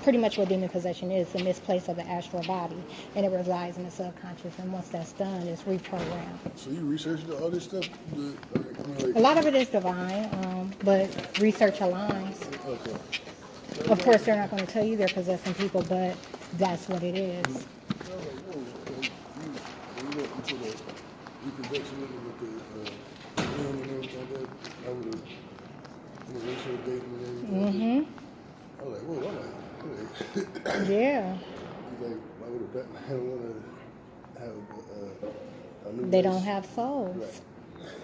S1: pretty much what demon possession is, the misplace of the astral body. And it resides in the subconscious. And once that's done, it's reprogrammed.
S12: So you researched all this stuff?
S1: A lot of it is divine, but research aligns.
S12: Okay.
S1: Of course, they're not going to tell you they're possessing people, but that's what it is.
S12: I was like, whoa, you went into the reproduction with the and everything like that. I would have, racial dating and everything. I was like, whoa, I'm like,
S1: yeah.
S12: He's like, why would a Batman want to have a new
S1: They
S12: race?
S1: don't have souls.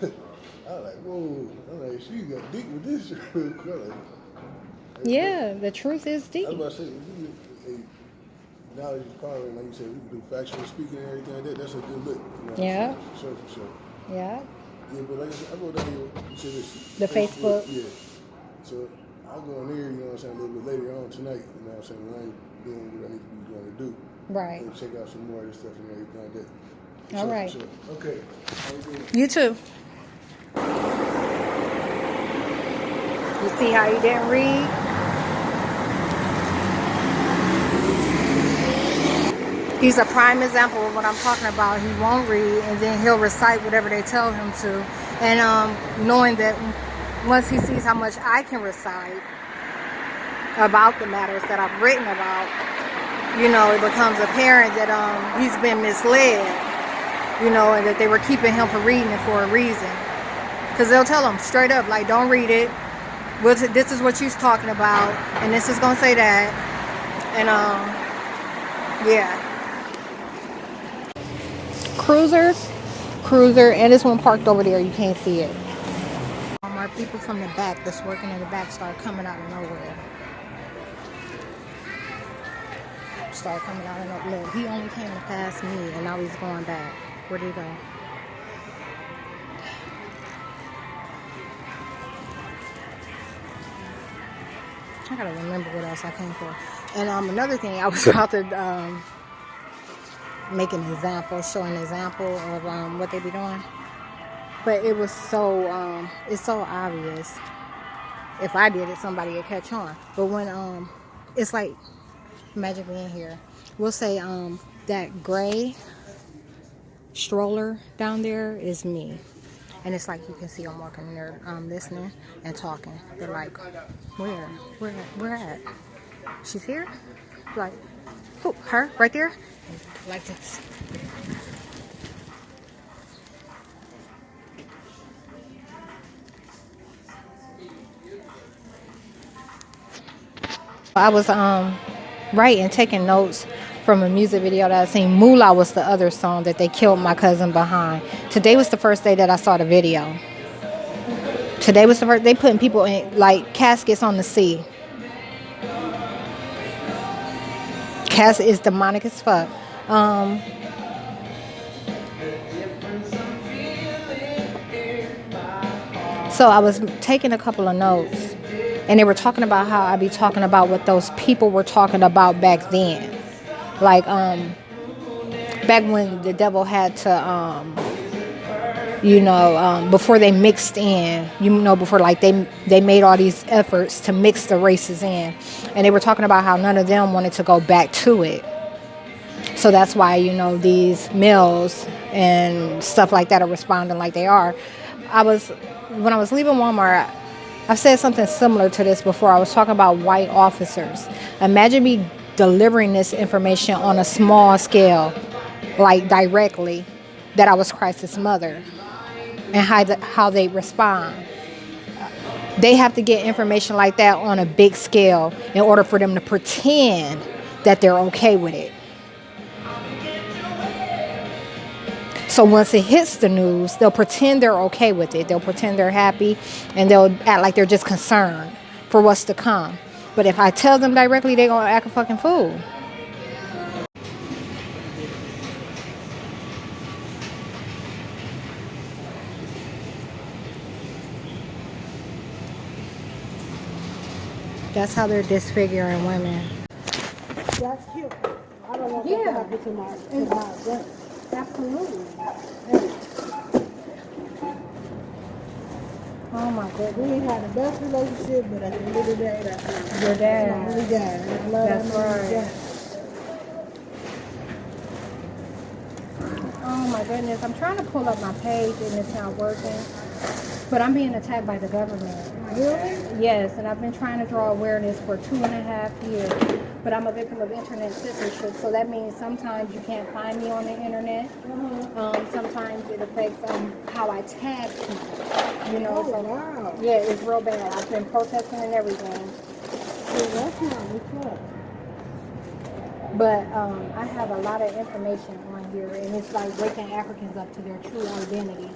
S12: Right. I was like, whoa. I'm like, she got deep with this. I'm like,
S1: yeah, the truth is deep.
S12: I was about to say, knowledge is power, and like you said, we can do factual speaking and everything like that. That's a good look. You know,
S1: yeah.
S12: For sure.
S1: Yeah.
S12: Yeah, but like I said, I wrote down here, you said this.
S1: The Facebook.
S12: Yeah. So I'll go in there, you know what I'm saying, a little bit later on tonight, you know what I'm saying, when I ain't doing what I need to be going to do.
S1: Right.
S12: And check out some more of this stuff and everything like that.
S1: All right.
S12: Sure. Okay.
S1: You too. You see how you didn't read? He's a prime example of what I'm talking about. He won't read, and then he'll recite whatever they tell him to. And knowing that once he sees how much I can recite about the matters that I've written about, you know, it becomes apparent that he's been misled, you know, and that they were keeping him from reading it for a reason. Because they'll tell him straight up, like, don't read it. This is what she's talking about, and this is going to say that. And, yeah. Cruiser, and this one parked over there. You can't see it. Our people from the back that's working in the back start coming out of nowhere. started coming out. And look, he only came to pass me, and now he's going back. Where'd he go? I gotta remember what else I came for. And another thing, I was about to make an example, show an example of what they be doing. But it was so, it's so obvious. If I did it, somebody would catch on. But when, it's like, imagine being here. We'll say, that gray stroller down there is me. And it's like you can see I'm walking there, listening and talking. They're like, where at? She's here? Like, who? Her? Right there? Like this. I was writing, taking notes from a music video that I seen. Moolah was the other song that they killed my cousin behind. Today was the first day that I saw the video. Today was the first. They putting people in like caskets on the sea. Cass is demonic as fuck. So I was taking a couple of notes, and they were talking about how I be talking about what those people were talking about back then, like back when the devil had to before they mixed in, before like they made all these efforts to mix the races in, and they were talking about how none of them wanted to go back to it. So that's why these males and stuff like that are responding like they are. When I was leaving Walmart, I've said something similar to this before. I was talking about white officers. Imagine me delivering this information on a small scale, like directly, that I was Christ's mother, and how they respond. They have to get information like that on a big scale in order for them to pretend that they're okay with it. So once it hits the news, they'll pretend they're okay with it. They'll pretend they're happy, and they'll act like they're just concerned for what's to come. But if I tell them directly, they're going to act a fucking fool. That's how they're disfiguring women.
S7: That's cute. I don't want that to happen to my friend.
S1: Absolutely. Oh my goodness.
S7: We ain't had the best relationship, but at the end of the day, that's
S1: Your dad.
S7: my only guy. I love
S1: That's
S7: that
S1: right. Oh my goodness. I'm trying to pull up my page and it's not working. But I'm being attacked by the government.
S7: Really?
S1: Yes, and I've been trying to draw awareness for 2.5 years. But I'm a victim of internet censorship, so that means sometimes you can't find me on the internet. Sometimes it affects how I tag people.
S7: Oh, wow.
S1: Yeah, it's real bad. I've been protesting and everything.
S7: Yeah, that's not what's up.
S1: But I have a lot of information on here, and it's like waking Africans up to their true identity.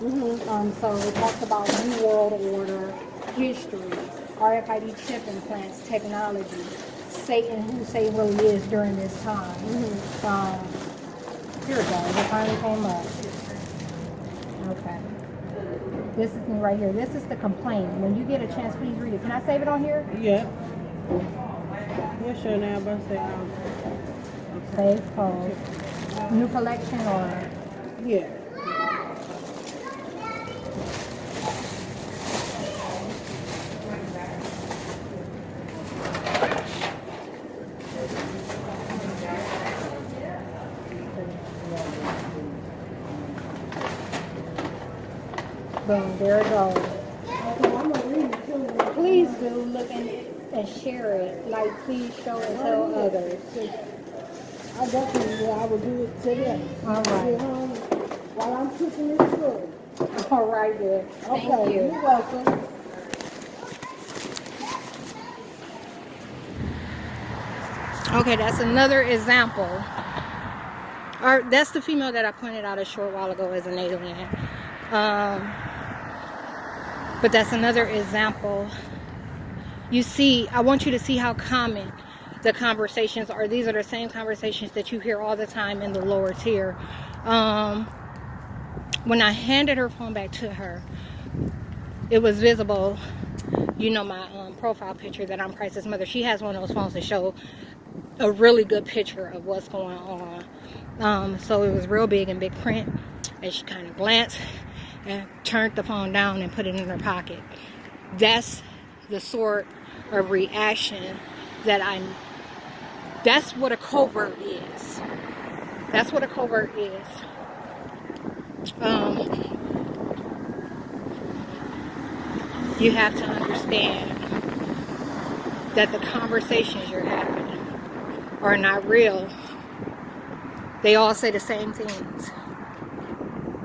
S1: So it talks about New World Order, history, RFID chip implants, technology, Satan, who Satan really is during this time. Here it goes. It finally came up. Okay. This is me right here. This is the complaint. When you get a chance, please read it. Can I save it on here?
S7: Yeah. What's your name? I say,
S1: Save post. New collection or?
S7: yeah.
S1: Boom, there it goes. Please do look and share it. Like, please show and tell others.
S7: I definitely will. I will do it today.
S1: All right.
S7: While I'm cooking this food.
S1: All right, good. Thank you.
S7: You're welcome.
S1: Okay, that's another example. Or that's the female that I pointed out a short while ago as an alien. But that's another example. You see, I want you to see how common the conversations, or these are the same conversations that you hear all the time in the lower tier. When I handed her phone back to her, it was visible, you know, my profile picture that I'm Crisis Mother. She has one of those phones that show a really good picture of what's going on. So it was real big in big print, and she kind of glanced and turned the phone down and put it in her pocket. That's the sort of reaction that that's what a covert is. That's what a covert is. You have to understand that the conversations you're having are not real. They all say the same things.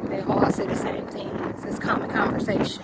S1: They all say the same things. It's common conversation.